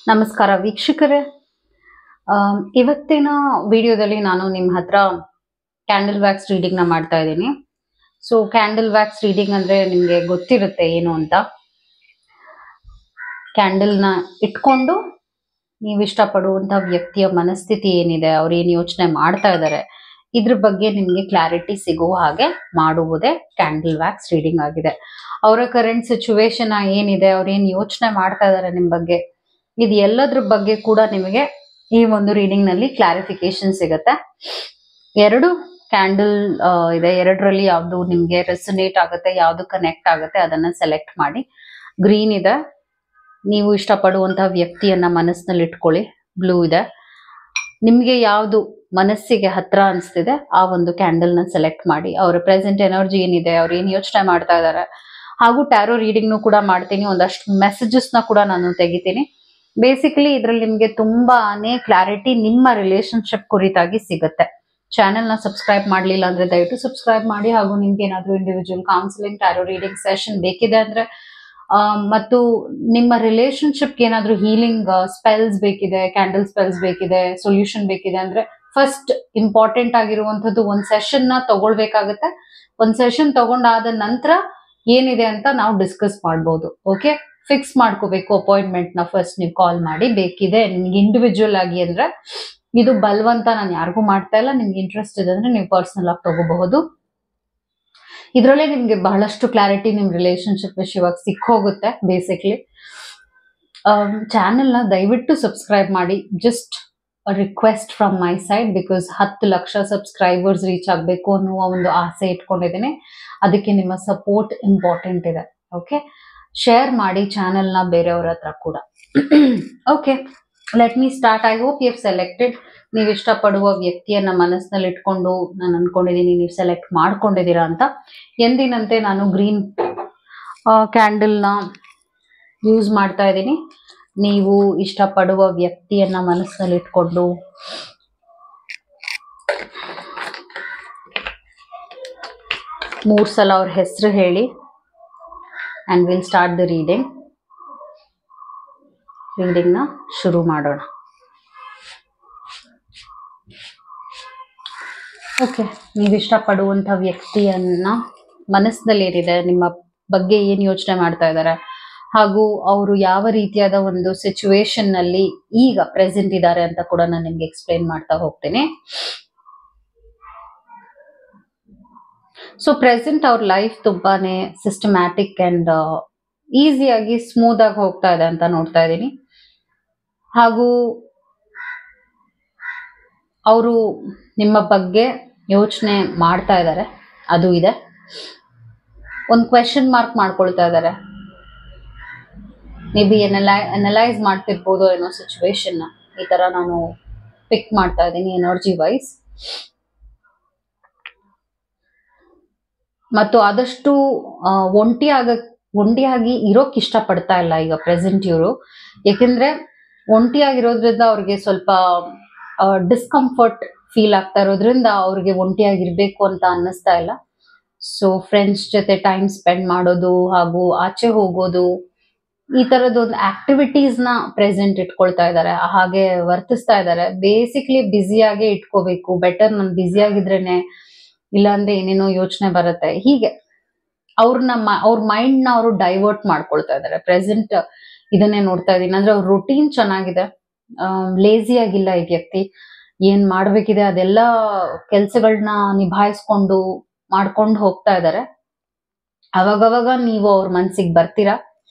ನಮಸ್ಕಾರ ವೀಕ್ಷಕರೇ. ಇವತ್ತಿನ ವಿಡಿಯೋದಲ್ಲಿ ನಾನು ನಿಮ್ಮ ಹತ್ರ ಕ್ಯಾಂಡಲ್ ವ್ಯಾಕ್ಸ್ ರೀಡಿಂಗ್ ನ ಮಾಡ್ತಾ ಇದ್ದೀನಿ. ಸೊ ಕ್ಯಾಂಡಲ್ ವ್ಯಾಕ್ಸ್ ರೀಡಿಂಗ್ ಅಂದ್ರೆ ನಿಮ್ಗೆ ಗೊತ್ತಿರುತ್ತೆ ಏನು ಅಂತ. ಕ್ಯಾಂಡಲ್ ನ ಇಟ್ಕೊಂಡು ನೀವು ಇಷ್ಟಪಡುವಂತ ವ್ಯಕ್ತಿಯ ಮನಸ್ಥಿತಿ ಏನಿದೆ, ಅವ್ರು ಏನ್ ಯೋಚನೆ ಮಾಡ್ತಾ ಇದ್ದಾರೆ, ಇದ್ರ ಬಗ್ಗೆ ನಿಮ್ಗೆ ಕ್ಲಾರಿಟಿ ಸಿಗುವ ಹಾಗೆ ಮಾಡುವುದೇ ಕ್ಯಾಂಡಲ್ ವ್ಯಾಕ್ಸ್ ರೀಡಿಂಗ್ ಆಗಿದೆ. ಅವರ ಕರೆಂಟ್ ಸಿಚುವೇಶನ್ ಏನಿದೆ, ಅವ್ರು ಏನ್ ಯೋಚನೆ ಮಾಡ್ತಾ ಇದ್ದಾರೆ ನಿಮ್ ಬಗ್ಗೆ, ಇದು ಎಲ್ಲದ್ರ ಬಗ್ಗೆ ಕೂಡ ನಿಮಗೆ ಈ ಒಂದು ರೀಡಿಂಗ್ ನಲ್ಲಿ ಕ್ಲಾರಿಫಿಕೇಶನ್ ಸಿಗುತ್ತೆ. ಎರಡು ಕ್ಯಾಂಡಲ್ ಇದೆ, ಎರಡರಲ್ಲಿ ಯಾವ್ದು ನಿಮ್ಗೆ ರೆಸೊನೇಟ್ ಆಗುತ್ತೆ, ಯಾವ್ದು ಕನೆಕ್ಟ್ ಆಗುತ್ತೆ ಅದನ್ನ ಸೆಲೆಕ್ಟ್ ಮಾಡಿ. ಗ್ರೀನ್ ಇದೆ, ನೀವು ಇಷ್ಟಪಡುವಂತಹ ವ್ಯಕ್ತಿಯನ್ನ ಮನಸ್ಸಿನಲ್ಲಿ ಇಟ್ಕೊಳ್ಳಿ. ಬ್ಲೂ ಇದೆ, ನಿಮ್ಗೆ ಯಾವ್ದು ಮನಸ್ಸಿಗೆ ಹತ್ರ ಅನ್ಸ್ತಿದೆ ಆ ಒಂದು ಕ್ಯಾಂಡಲ್ ನ ಸೆಲೆಕ್ಟ್ ಮಾಡಿ. ಅವರ ಪ್ರೆಸೆಂಟ್ ಎನರ್ಜಿ ಏನಿದೆ, ಅವ್ರು ಏನ್ ಯೋಚನೆ ಮಾಡ್ತಾ ಇದ್ದಾರೆ, ಹಾಗೂ ಟ್ಯಾರೋ ರೀಡಿಂಗ್ ನು ಕೂಡ ಮಾಡ್ತೀನಿ. ಒಂದಷ್ಟು ಮೆಸೇಜಸ್ ನ ಕೂಡ ನಾನು ತೆಗಿತೀನಿ. ಬೇಸಿಕಲಿ ಇದ್ರಲ್ಲಿ ನಿಮ್ಗೆ ತುಂಬಾನೇ ಕ್ಲಾರಿಟಿ ನಿಮ್ಮ ರಿಲೇಶನ್ಶಿಪ್ ಕುರಿತಾಗಿ ಸಿಗುತ್ತೆ. ಚಾನೆಲ್ ನ ಸಬ್ಸ್ಕ್ರೈಬ್ ಮಾಡ್ಲಿಲ್ಲ ಅಂದ್ರೆ ದಯವಿಟ್ಟು ಸಬ್ಸ್ಕ್ರೈಬ್ ಮಾಡಿ. ಹಾಗೂ ನಿಮ್ಗೆ ಏನಾದ್ರು individual counselling, tarot reading session ಬೇಕಿದೆ ಅಂದ್ರೆ ಮತ್ತು ನಿಮ್ಮ ರಿಲೇಶನ್ಶಿಪ್ ಏನಾದ್ರು ಹೀಲಿಂಗ್ ಸ್ಪೆಲ್ಸ್ ಬೇಕಿದೆ, ಕ್ಯಾಂಡಲ್ ಸ್ಪೆಲ್ಸ್ ಬೇಕಿದೆ, ಸೊಲ್ಯೂಷನ್ ಬೇಕಿದೆ ಅಂದ್ರೆ ಫಸ್ಟ್ ಇಂಪಾರ್ಟೆಂಟ್ ಆಗಿರುವಂತದ್ದು ಒಂದ್ ಸೆಷನ್ ನ ತಗೊಳ್ಬೇಕಾಗತ್ತೆ. ಒಂದ್ ಸೆಷನ್ ತಗೊಂಡಾದ ನಂತರ ಏನಿದೆ ಅಂತ ನಾವು ಡಿಸ್ಕಸ್ ಮಾಡ್ಬೋದು. ಓಕೆ, ಫಿಕ್ಸ್ ಮಾಡ್ಕೋಬೇಕು ಅಪಾಯಿಂಟ್ಮೆಂಟ್ ನ ಫಸ್ಟ್ ನೀವು ಕಾಲ್ ಮಾಡಿ. ಬೇಕಿದೆ ನಿಮ್ಗೆ ಇಂಡಿವಿಜುವಲ್ ಆಗಿ ಅಂದ್ರೆ, ಇದು ಬಲವಂತ ನಾನು ಯಾರಿಗೂ ಮಾಡ್ತಾ ಇಲ್ಲ. ನಿಮ್ಗೆ ಇಂಟ್ರೆಸ್ಟ್ ಇದೆ ಅಂದ್ರೆ ನೀವು ಪರ್ಸನಲ್ ಆಗಿ ತಗೋಬಹುದು. ಇದರಲ್ಲೇ ನಿಮ್ಗೆ ಬಹಳಷ್ಟು ಕ್ಲಾರಿಟಿ ನಿಮ್ ರಿಲೇಶನ್ಶಿಪ್ ವಿಷಯವಾಗಿ ಸಿಕ್ಕೋಗುತ್ತೆ. ಬೇಸಿಕ್ಲಿ ಚಾನೆಲ್ ನ ದಯವಿಟ್ಟು ಸಬ್ಸ್ಕ್ರೈಬ್ ಮಾಡಿ. Just request from my side, because 10 lakh subscribers reach ಆಗಬೇಕು ಅನ್ನುವ ಒಂದು ಆಸೆ ಇಟ್ಕೊಂಡಿದ್ದೀನಿ. ಅದಕ್ಕೆ ನಿಮ್ಮ ಸಪೋರ್ಟ್ ಇಂಪಾರ್ಟೆಂಟ್ ಇದೆ. ಓಕೆ, ಶೇರ್ ಮಾಡಿ ಚಾನೆಲ್ ನ ಬೇರೆಯವ್ರ ಹತ್ರ ಕೂಡ. Okay, let me start. I hope you have selected. ನೀವು ಇಷ್ಟಪಡುವ ವ್ಯಕ್ತಿಯನ್ನ ಮನಸ್ಸಿನಲ್ಲಿ ಇಟ್ಕೊಂಡು ನಾನು ಅನ್ಕೊಂಡಿದ್ದೀನಿ ನೀವು ಸೆಲೆಕ್ಟ್ ಮಾಡ್ಕೊಂಡಿದ್ದೀರಾ ಅಂತ. ಎಂದಿನಂತೆ ನಾನು ಗ್ರೀನ್ ಕ್ಯಾಂಡಲ್ ನ ಯೂಸ್ ಮಾಡ್ತಾ ಇದ್ದೀನಿ. ನೀವು ಇಷ್ಟಪಡುವ ವ್ಯಕ್ತಿಯನ್ನ ಮನಸ್ಸಿನಲ್ಲಿ ಇಟ್ಕೊಂಡು ಮೂರು ಸಲ ಅವ್ರ ಹೆಸರು ಹೇಳಿ and we'll start the reading ನ ಶುರು ಮಾಡೋಣ. ಓಕೆ, ನೀವು ಇಷ್ಟಪಡುವಂತ ವ್ಯಕ್ತಿಯನ್ನ ಮನಸ್ಸಿನಲ್ಲಿ ಏನಿದೆ, ನಿಮ್ಮ ಬಗ್ಗೆ ಏನ್ ಯೋಚನೆ ಮಾಡ್ತಾ ಇದ್ದಾರೆ, ಹಾಗೂ ಅವರು ಯಾವ ರೀತಿಯಾದ ಒಂದು ಸಿಚುವೇಶನ್ ನಲ್ಲಿ ಈಗ ಪ್ರೆಸೆಂಟ್ ಇದ್ದಾರೆ ಅಂತ ಕೂಡ ನಾನು ನಿಮ್ಗೆ ಎಕ್ಸ್ಪ್ಲೈನ್ ಮಾಡ್ತಾ ಹೋಗ್ತೇನೆ. ಸೊ ಪ್ರೆಸೆಂಟ್ ಅವ್ರ ಲೈಫ್ ತುಂಬಾನೇ ಸಿಸ್ಟಮ್ಯಾಟಿಕ್ ಅಂಡ್ ಈಸಿಯಾಗಿ ಸ್ಮೂತ್ ಆಗಿ ಹೋಗ್ತಾ ಇದೆ ಅಂತ ನೋಡ್ತಾ ಇದ್ದೀನಿ. ಹಾಗೂ ಅವರು ನಿಮ್ಮ ಬಗ್ಗೆ ಯೋಚನೆ ಮಾಡ್ತಾ ಇದ್ದಾರೆ, ಅದು ಇದೆ. ಒಂದು ಕ್ವೆಶನ್ ಮಾರ್ಕ್ ಮಾಡ್ಕೊಳ್ತಾ ಇದ್ದಾರೆ. ಮೇ ಬಿ ಅನಲೈಸ್ ಮಾಡ್ತಿರ್ಬೋದು ಏನೋ ಸಿಚುವೇಶನ್. ಈ ತರ ನಾನು ಪಿಕ್ ಮಾಡ್ತಾ ಇದ್ದೀನಿ ಎನರ್ಜಿ ವೈಸ್. ಮತ್ತು ಆದಷ್ಟು ಒಂಟಿಯಾಗಿ ಇರೋಕ್ ಇಷ್ಟಪಡ್ತಾ ಇಲ್ಲ ಈಗ ಪ್ರೆಸೆಂಟ್ ಇವರು. ಯಾಕೆಂದ್ರೆ ಒಂಟಿಯಾಗಿರೋದ್ರಿಂದ ಅವ್ರಿಗೆ ಸ್ವಲ್ಪ ಡಿಸ್ಕಂಫರ್ಟ್ ಫೀಲ್ ಆಗ್ತಾ ಇರೋದ್ರಿಂದ ಅವ್ರಿಗೆ ಒಂಟಿಯಾಗಿರ್ಬೇಕು ಅಂತ ಅನ್ನಿಸ್ತಾ ಇಲ್ಲ. ಸೊ ಫ್ರೆಂಡ್ಸ್ ಜೊತೆ ಟೈಮ್ ಸ್ಪೆಂಡ್ ಮಾಡೋದು ಹಾಗೂ ಆಚೆ ಹೋಗೋದು, ಈ ತರದೊಂದು ಆಕ್ಟಿವಿಟೀಸ್ ನ ಪ್ರೆಸೆಂಟ್ ಇಟ್ಕೊಳ್ತಾ ಇದ್ದಾರೆ, ಹಾಗೆ ವರ್ತಿಸ್ತಾ ಇದ್ದಾರೆ. ಬೇಸಿಕ್ಲಿ ಬ್ಯುಸಿಯಾಗೆ ಇಟ್ಕೋಬೇಕು. ಬೆಟರ್ ನಾನು ಬ್ಯುಸಿ ಆಗಿದ್ರೇನೆ, ಇಲ್ಲಾಂದ್ರೆ ಏನೇನೋ ಯೋಚನೆ ಬರುತ್ತೆ. ಹೀಗೆ ಅವ್ರ ಮೈಂಡ್ ನ ಅವರು ಡೈವರ್ಟ್ ಮಾಡ್ಕೊಳ್ತಾ ಇದ್ದಾರೆ ಪ್ರೆಸೆಂಟ್. ಇದನ್ನೇ ನೋಡ್ತಾ ಇದೀನಿ. ಅಂದ್ರೆ ಅವ್ರ ರೊಟೀನ್ ಚೆನ್ನಾಗಿದೆ, ಲೇಜಿ ಆಗಿಲ್ಲ ಈ ವ್ಯಕ್ತಿ. ಏನ್ ಮಾಡ್ಬೇಕಿದೆ ಅದೆಲ್ಲ ಕೆಲ್ಸಗಳನ್ನ ನಿಭಾಯಿಸ್ಕೊಂಡು ಮಾಡ್ಕೊಂಡು ಹೋಗ್ತಾ ಇದ್ದಾರೆ. ಅವಾಗವಾಗ ನೀವು ಅವ್ರ ಮನ್ಸಿಗೆ ಬರ್ತೀರಾ.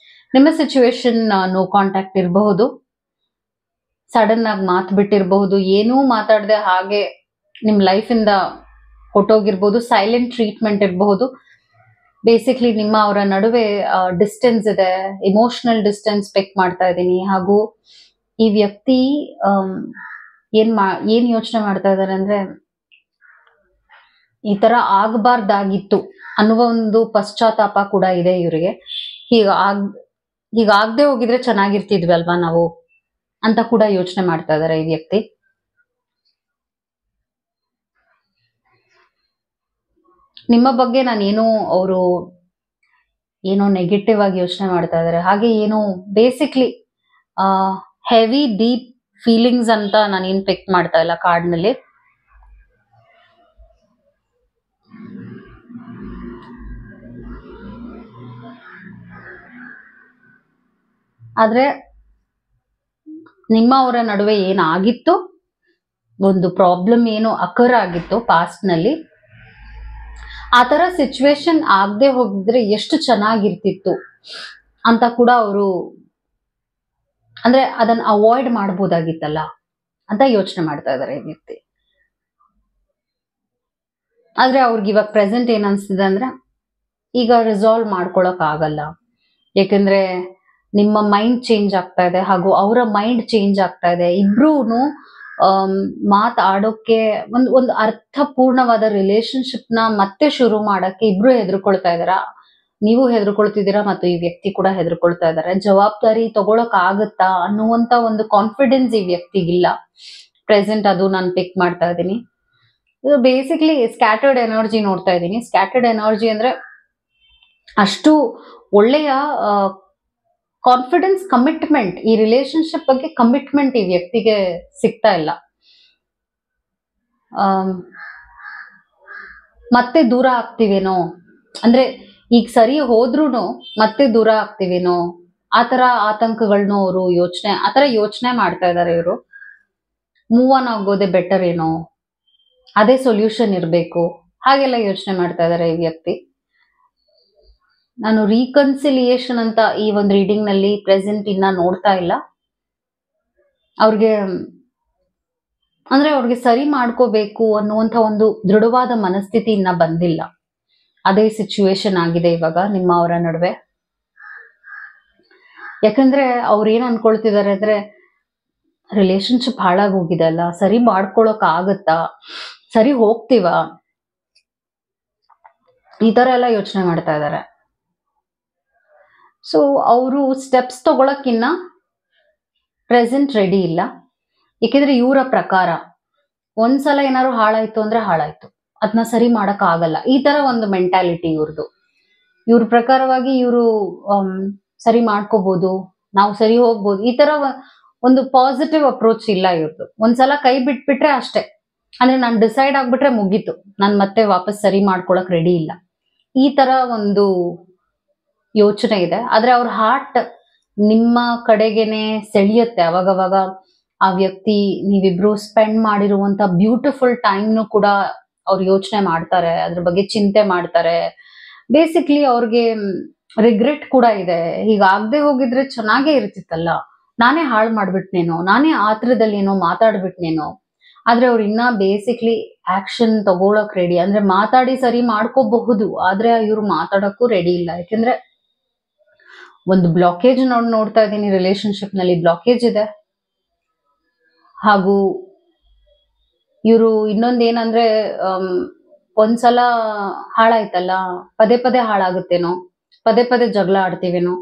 ನಿಮ್ಮ ಸಿಚುವೇಶನ್ ನೋ ಕಾಂಟ್ಯಾಕ್ಟ್ ಇರಬಹುದು, ಸಡನ್ ಆಗಿ ಮಾತು ಬಿಟ್ಟಿರಬಹುದು, ಏನೂ ಮಾತಾಡದೆ ಹಾಗೆ ನಿಮ್ ಲೈಫ್ ಇಂದ ಹೊಟ್ಟೋಗಿರ್ಬೋದು, ಸೈಲೆಂಟ್ ಟ್ರೀಟ್ಮೆಂಟ್ ಇರಬಹುದು. ಬೇಸಿಕ್ಲಿ ನಿಮ್ಮ ಅವರ ನಡುವೆ ಡಿಸ್ಟೆನ್ಸ್ ಇದೆ, ಇಮೋಷನಲ್ ಡಿಸ್ಟೆನ್ಸ್ ಪಿಕ್ ಮಾಡ್ತಾ ಇದ್ದೀನಿ. ಹಾಗೂ ಈ ವ್ಯಕ್ತಿ ಏನ್ ಯೋಚನೆ ಮಾಡ್ತಾ ಇದ್ದಾರೆ ಅಂದ್ರೆ, ಈ ತರ ಆಗ್ಬಾರ್ದಾಗಿತ್ತು ಅನ್ನುವ ಒಂದು ಪಶ್ಚಾತ್ತಾಪ ಕೂಡ ಇದೆ ಇವರಿಗೆ. ಹೀಗಾಗದೆ ಹೋಗಿದ್ರೆ ಚೆನ್ನಾಗಿರ್ತಿದ್ವಿ ಅಲ್ವಾ ನಾವು ಅಂತ ಕೂಡ ಯೋಚನೆ ಮಾಡ್ತಾ ಇದ್ದಾರೆ ಈ ವ್ಯಕ್ತಿ. ನಿಮ್ಮ ಬಗ್ಗೆ ಅವರು ಏನೋ ನೆಗೆಟಿವ್ ಆಗಿ ಯೋಚನೆ ಮಾಡ್ತಾ ಇದ್ದಾರೆ. ಹಾಗೆ ಏನೋ ಬೇಸಿಕ್ಲಿ ಹೆವಿ ಡೀಪ್ ಫೀಲಿಂಗ್ಸ್ ಅಂತ ನಾನೇನ್ ಪಿಕ್ ಮಾಡ್ತಾ ಇಲ್ಲ ಕಾರ್ಡ್ನಲ್ಲಿ. ಆದ್ರೆ ನಿಮ್ಮ ಅವರ ನಡುವೆ ಏನಾಗಿತ್ತು, ಒಂದು ಪ್ರಾಬ್ಲಮ್ ಏನು ಅಕರ್ ಆಗಿತ್ತು ಪಾಸ್ಟ್ ನಲ್ಲಿ, ಆ ತರ ಸಿಚುವೇಶನ್ ಆಗದೆ ಹೋಗಿದ್ರೆ ಎಷ್ಟು ಚೆನ್ನಾಗಿರ್ತಿತ್ತು ಅಂತ ಕೂಡ ಅವರು ಅಂದ್ರೆ ಅದನ್ನ ಅವಾಯ್ಡ್ ಮಾಡಬಹುದಾಗಿತ್ತಲ್ಲ ಅಂತ ಯೋಚನೆ ಮಾಡ್ತಾ ಇದಾರೆ ಈ ವ್ಯಕ್ತಿ. ಆದ್ರೆ ಅವ್ರಿಗೆ ಇವಾಗ ಪ್ರೆಸೆಂಟ್ ಏನ್ ಅನ್ಸ್ತಿದೆ ಅಂದ್ರೆ ಈಗ ರಿಸಾಲ್ವ್ ಮಾಡ್ಕೊಳಕ್ ಆಗಲ್ಲ, ಯಾಕಂದ್ರೆ ನಿಮ್ಮ ಮೈಂಡ್ ಚೇಂಜ್ ಆಗ್ತಾ ಇದೆ ಹಾಗೂ ಅವರ ಮೈಂಡ್ ಚೇಂಜ್ ಆಗ್ತಾ ಇದೆ. ಇಬ್ರೂನು ಮಾತಾಡೋಕೆ ಒಂದು ಅರ್ಥಪೂರ್ಣವಾದ ರಿಲೇಶನ್ಶಿಪ್ ನ ಮತ್ತೆ ಶುರು ಮಾಡಕ್ಕೆ ಇಬ್ರು ಹೆದರ್ಕೊಳ್ತಾ ಇದಾರ. ನೀವು ಹೆದರ್ಕೊಳ್ತಿದ್ದೀರಾ ಮತ್ತು ಈ ವ್ಯಕ್ತಿ ಕೂಡ ಹೆದರ್ಕೊಳ್ತಾ ಇದಾರೆ. ಜವಾಬ್ದಾರಿ ತಗೊಳಕ್ ಆಗತ್ತಾ ಅನ್ನುವಂತ ಒಂದು ಕಾನ್ಫಿಡೆನ್ಸ್ ಈ ವ್ಯಕ್ತಿಗಿಲ್ಲ ಪ್ರೆಸೆಂಟ್. ಅದು ನಾನು ಪಿಕ್ ಮಾಡ್ತಾ ಇದ್ದೀನಿ. ಇದು ಬೇಸಿಕ್ಲಿ ಸ್ಕ್ಯಾಟರ್ಡ್ ಎನರ್ಜಿ ನೋಡ್ತಾ ಇದ್ದೀನಿ. ಸ್ಕ್ಯಾಟರ್ಡ್ ಎನರ್ಜಿ ಅಂದ್ರೆ ಅಷ್ಟು ಒಳ್ಳೆಯ ಕಾನ್ಫಿಡೆನ್ಸ್, ಕಮಿಟ್ಮೆಂಟ್, ಈ ರಿಲೇಶನ್ಶಿಪ್ ಬಗ್ಗೆ ಕಮಿಟ್ಮೆಂಟ್ ಈ ವ್ಯಕ್ತಿಗೆ ಸಿಗ್ತಾ ಇಲ್ಲ. ಮತ್ತೆ ದೂರ ಆಗ್ತೀವೇನೋ ಅಂದ್ರೆ ಈಗ ಸರಿ ಹೋದ್ರುನು ಮತ್ತೆ ದೂರ ಆಗ್ತೀವೇನೋ ಆತರ ಆತಂಕಗಳನ್ನ ಅವರು ಯೋಚನೆ ಮಾಡ್ತಾ ಇದಾರೆ. ಇವರು ಮೂವ್ ಆನ್ ಆಗೋದೇ ಬೆಟರ್ ಏನೋ, ಅದೇ ಸೊಲ್ಯೂಷನ್ ಇರಬೇಕು, ಹಾಗೆಲ್ಲ ಯೋಚನೆ ಮಾಡ್ತಾ ಇದಾರೆ ಈ ವ್ಯಕ್ತಿ. ನಾನು ರೀಕನ್ಸಿಲಿಯೇಷನ್ ಅಂತ ಈ ಒಂದು ರೀಡಿಂಗ್ ನಲ್ಲಿ ಪ್ರೆಸೆಂಟ್ ಇನ್ನ ನೋಡ್ತಾ ಇಲ್ಲ. ಅವ್ರಿಗೆ ಸರಿ ಮಾಡ್ಕೋಬೇಕು ಅನ್ನುವಂತ ಒಂದು ದೃಢವಾದ ಮನಸ್ಥಿತಿ ಇನ್ನ ಬಂದಿಲ್ಲ. ಅದೇ ಸಿಚುವೇಶನ್ ಆಗಿದೆ ಇವಾಗ ನಿಮ್ಮ ಅವರ ನಡುವೆ. ಯಾಕಂದ್ರೆ ಅವ್ರು ಏನ್ ಅನ್ಕೊಳ್ತಿದಾರೆ ಅಂದ್ರೆ ರಿಲೇಶನ್ಶಿಪ್ ಹಾಳಾಗೋಗಿದೆ ಅಲ್ಲ, ಸರಿ ಮಾಡ್ಕೊಳಕ್ ಆಗತ್ತಾ, ಸರಿ ಹೋಗ್ತೀವ, ಈ ತರ ಎಲ್ಲ ಯೋಚನೆ ಮಾಡ್ತಾ ಇದಾರೆ. ಸೊ ಅವರು ಸ್ಟೆಪ್ಸ್ ತಗೊಳಕ್ಕಿನ್ನ ಪ್ರೆಸೆಂಟ್ ರೆಡಿ ಇಲ್ಲ. ಯಾಕೆಂದ್ರೆ ಇವರ ಪ್ರಕಾರ ಒಂದ್ಸಲ ಏನಾದ್ರು ಹಾಳಾಯ್ತು ಅಂದ್ರೆ ಹಾಳಾಯ್ತು, ಅದನ್ನ ಸರಿ ಮಾಡಕ್ ಆಗಲ್ಲ, ಈ ತರ ಒಂದು ಮೆಂಟಾಲಿಟಿ ಇವ್ರದ್ದು. ಇವ್ರ ಪ್ರಕಾರವಾಗಿ ಇವರು ಸರಿ ಮಾಡ್ಕೋಬಹುದು, ನಾವು ಸರಿ ಹೋಗ್ಬೋದು, ಈ ತರ ಒಂದು ಪಾಸಿಟಿವ್ ಅಪ್ರೋಚ್ ಇಲ್ಲ ಇವ್ರದ್ದು. ಒಂದ್ಸಲ ಕೈ ಬಿಟ್ಬಿಟ್ರೆ ಅಷ್ಟೇ, ಅಂದ್ರೆ ನಾನು ಡಿಸೈಡ್ ಆಗ್ಬಿಟ್ರೆ ಮುಗೀತು, ನಾನು ಮತ್ತೆ ವಾಪಸ್ ಸರಿ ಮಾಡ್ಕೊಳಕ್ ರೆಡಿ ಇಲ್ಲ, ಈ ತರ ಒಂದು ಯೋಚನೆ ಇದೆ. ಆದ್ರೆ ಅವ್ರ ಹಾರ್ಟ್ ನಿಮ್ಮ ಕಡೆಗೇನೆ ಸೆಳೆಯುತ್ತೆ ಅವಾಗವಾಗ. ಆ ವ್ಯಕ್ತಿ ನೀವಿಬ್ರು ಸ್ಪೆಂಡ್ ಮಾಡಿರುವಂತ ಬ್ಯೂಟಿಫುಲ್ ಟೈಮ್ನು ಕೂಡ ಅವ್ರು ಯೋಚನೆ ಮಾಡ್ತಾರೆ, ಅದ್ರ ಬಗ್ಗೆ ಚಿಂತೆ ಮಾಡ್ತಾರೆ. ಬೇಸಿಕ್ಲಿ ಅವ್ರಿಗೆ ರಿಗ್ರೆಟ್ ಕೂಡ ಇದೆ, ಹೀಗಾಗದೆ ಹೋಗಿದ್ರೆ ಚೆನ್ನಾಗೇ ಇರ್ತಿತ್ತಲ್ಲ, ನಾನೇ ಹಾಳು ಮಾಡ್ಬಿಟ್ನೇನೋ, ನಾನೇ ಆತರದಲ್ಲಿ ಏನೋ ಮಾತಾಡ್ಬಿಟ್ನೇನೋ. ಆದ್ರೆ ಅವ್ರು ಇನ್ನ ಬೇಸಿಕ್ಲಿ ಆಕ್ಷನ್ ತಗೊಳಕ್ ರೆಡಿ, ಅಂದ್ರೆ ಮಾತಾಡಿ ಸರಿ ಮಾಡ್ಕೋಬಹುದು, ಆದ್ರೆ ಇವ್ರು ಮಾತಾಡಕ್ಕೂ ರೆಡಿ ಇಲ್ಲ. ಯಾಕಂದ್ರೆ ಒಂದು ಬ್ಲಾಕೇಜ್ ನೋಡ್ತಾ ಇದ್ದೀನಿ, ರಿಲೇಶನ್ಶಿಪ್ ನಲ್ಲಿ ಬ್ಲಾಕೇಜ್ ಇದೆ. ಹಾಗೂ ಇವರು ಇನ್ನೊಂದೇನಂದ್ರೆ ಒಂದ್ಸಲ ಹಾಳಾಯ್ತಲ್ಲ, ಪದೇ ಪದೇ ಹಾಳಾಗುತ್ತೇನೋ, ಪದೇ ಪದೇ ಜಗಳ ಆಡ್ತೀವೇನೋ.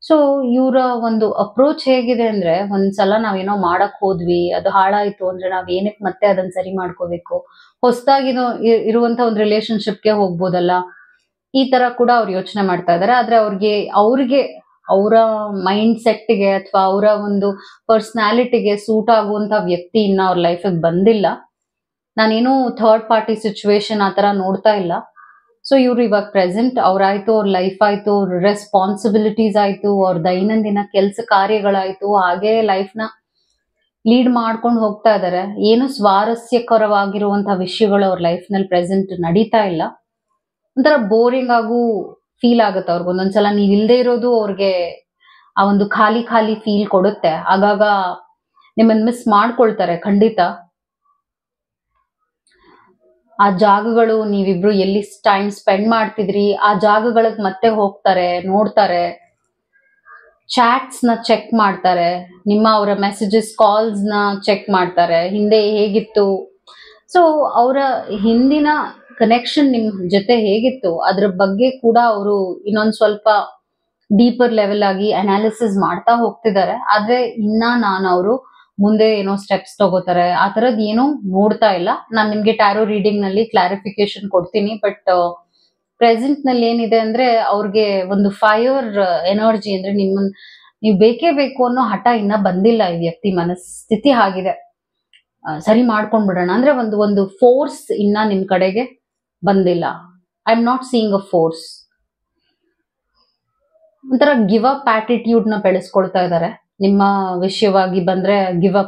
ಸೊ ಇವರ ಒಂದು ಅಪ್ರೋಚ್ ಹೇಗಿದೆ ಅಂದ್ರೆ ಒಂದ್ಸಲ ನಾವೇನೋ ಮಾಡಕ್ ಹೋದ್ವಿ, ಅದು ಹಾಳಾಯ್ತು ಅಂದ್ರೆ ನಾವ್ ಏನಕ್ಕೆ ಮತ್ತೆ ಅದನ್ನ ಸರಿ ಮಾಡ್ಕೋಬೇಕು, ಹೊಸದಾಗಿ ಇರುವಂತ ಒಂದು ರಿಲೇಶನ್ಶಿಪ್ಗೆ ಹೋಗ್ಬೋದಲ್ಲ, ಈ ತರ ಕೂಡ ಅವ್ರು ಯೋಚನೆ ಮಾಡ್ತಾ ಇದಾರೆ. ಆದ್ರೆ ಅವ್ರಿಗೆ ಅವರ ಮೈಂಡ್ ಸೆಟ್ಗೆ ಅಥವಾ ಅವರ ಒಂದು ಪರ್ಸನಾಲಿಟಿಗೆ ಸೂಟ್ ಆಗುವಂತ ವ್ಯಕ್ತಿ ಇನ್ನ ಅವ್ರ ಲೈಫಿಗೆ ಬಂದಿಲ್ಲ. ನಾನೇನು ಥರ್ಡ್ ಪಾರ್ಟಿ ಸಿಚುವೇಶನ್ ಆತರ ನೋಡ್ತಾ ಇಲ್ಲ. ಸೊ ಇವ್ರು ಇವಾಗ ಪ್ರೆಸೆಂಟ್ ಅವ್ರಾಯ್ತು, ಅವ್ರ ಲೈಫ್ ಆಯ್ತು, ಅವ್ರ ರೆಸ್ಪಾನ್ಸಿಬಿಲಿಟೀಸ್ ಆಯ್ತು, ಅವ್ರ ದೈನಂದಿನ ಕೆಲಸ ಕಾರ್ಯಗಳಾಯ್ತು, ಹಾಗೆ ಲೈಫ್ ನ ಲೀಡ್ ಮಾಡ್ಕೊಂಡು ಹೋಗ್ತಾ ಇದಾರೆ. ಏನು ಸ್ವಾರಸ್ಯಕರವಾಗಿರುವಂತಹ ವಿಷಯಗಳು ಅವ್ರ ಲೈಫ್ ನಲ್ಲಿ ಪ್ರೆಸೆಂಟ್ ನಡೀತಾ ಇಲ್ಲ. ಒಂಥರ ಬೋರಿಂಗ್ ಆಗು ಫೀಲ್ ಆಗುತ್ತೆ ಅವ್ರಿಗೆ. ಒಂದೊಂದ್ಸಲ ನೀವ್ ಇಲ್ದೇ ಇರೋದು ಅವ್ರಿಗೆ ಆ ಒಂದು ಖಾಲಿ ಖಾಲಿ ಫೀಲ್ ಕೊಡುತ್ತೆ. ಆಗಾಗ ನಿಮ್ಮನ್ನ ಮಿಸ್ ಮಾಡ್ಕೊಳ್ತಾರೆ ಖಂಡಿತ. ಆ ಜಾಗಗಳು ನೀವಿಬ್ರು ಎಲ್ಲಿ ಟೈಮ್ ಸ್ಪೆಂಡ್ ಮಾಡ್ತಿದ್ರಿ ಆ ಜಾಗಗಳಿಗೆ ಮತ್ತೆ ಹೋಗ್ತಾರೆ, ನೋಡ್ತಾರೆ, ಚಾಟ್ಸ್ ನ ಚೆಕ್ ಮಾಡ್ತಾರೆ, ನಿಮ್ಮ ಅವರ ಮೆಸೇಜಸ್ ಕಾಲ್ಸ್ ನ ಚೆಕ್ ಮಾಡ್ತಾರೆ, ಹಿಂದೆ ಹೇಗಿತ್ತು. ಸೊ ಅವರ ಹಿಂದಿನ ಕನೆಕ್ಷನ್ ನಿಮ್ ಜೊತೆ ಹೇಗಿತ್ತು ಅದ್ರ ಬಗ್ಗೆ ಕೂಡ ಅವರು ಇನ್ನೊಂದ್ ಸ್ವಲ್ಪ ಡೀಪರ್ ಲೆವೆಲ್ ಆಗಿ ಅನಾಲಿಸಿಸ್ ಮಾಡ್ತಾ ಹೋಗ್ತಿದ್ದಾರೆ. ಆದ್ರೆ ಇನ್ನ ಅವರು ಮುಂದೆ ಏನೋ ಸ್ಟೆಪ್ಸ್ ತಗೋತಾರೆ ಆ ತರದ್ ಏನೋ ನೋಡ್ತಾ ಇಲ್ಲ. ನಾನ್ ನಿಮ್ಗೆ ಟ್ಯಾರೋ ರೀಡಿಂಗ್ ನಲ್ಲಿ ಕ್ಲಾರಿಫಿಕೇಶನ್ ಕೊಡ್ತೀನಿ. ಬಟ್ ಪ್ರೆಸೆಂಟ್ ನಲ್ಲಿ ಏನಿದೆ ಅಂದ್ರೆ ಅವ್ರಿಗೆ ಒಂದು ಫೈರ್ ಎನರ್ಜಿ, ಅಂದ್ರೆ ನೀವು ಬೇಕೇ ಬೇಕು ಅನ್ನೋ ಹಠ ಇನ್ನ ಬಂದಿಲ್ಲ. ಈ ವ್ಯಕ್ತಿ ಮನಸ್ಥಿತಿ ಆಗಿದೆ, ಸರಿ ಮಾಡ್ಕೊಂಡ್ ಬಿಡೋಣ ಅಂದ್ರೆ ಒಂದು ಫೋರ್ಸ್ ಇನ್ನ ನಿಮ್ ಕಡೆಗೆ ಬಂದಿಲ್ಲ. I am not seeing a force. ಒಂಥರ ಗಿವ್ ಅಪ್ ಆಟಿಟ್ಯೂಡ್ ನ ಬೆಳೆಸ್ಕೊಳ್ತಾ ಇದ್ದಾರೆ. ನಿಮ್ಮ ವಿಷಯವಾಗಿ ಬಂದ್ರೆ ಗಿವ್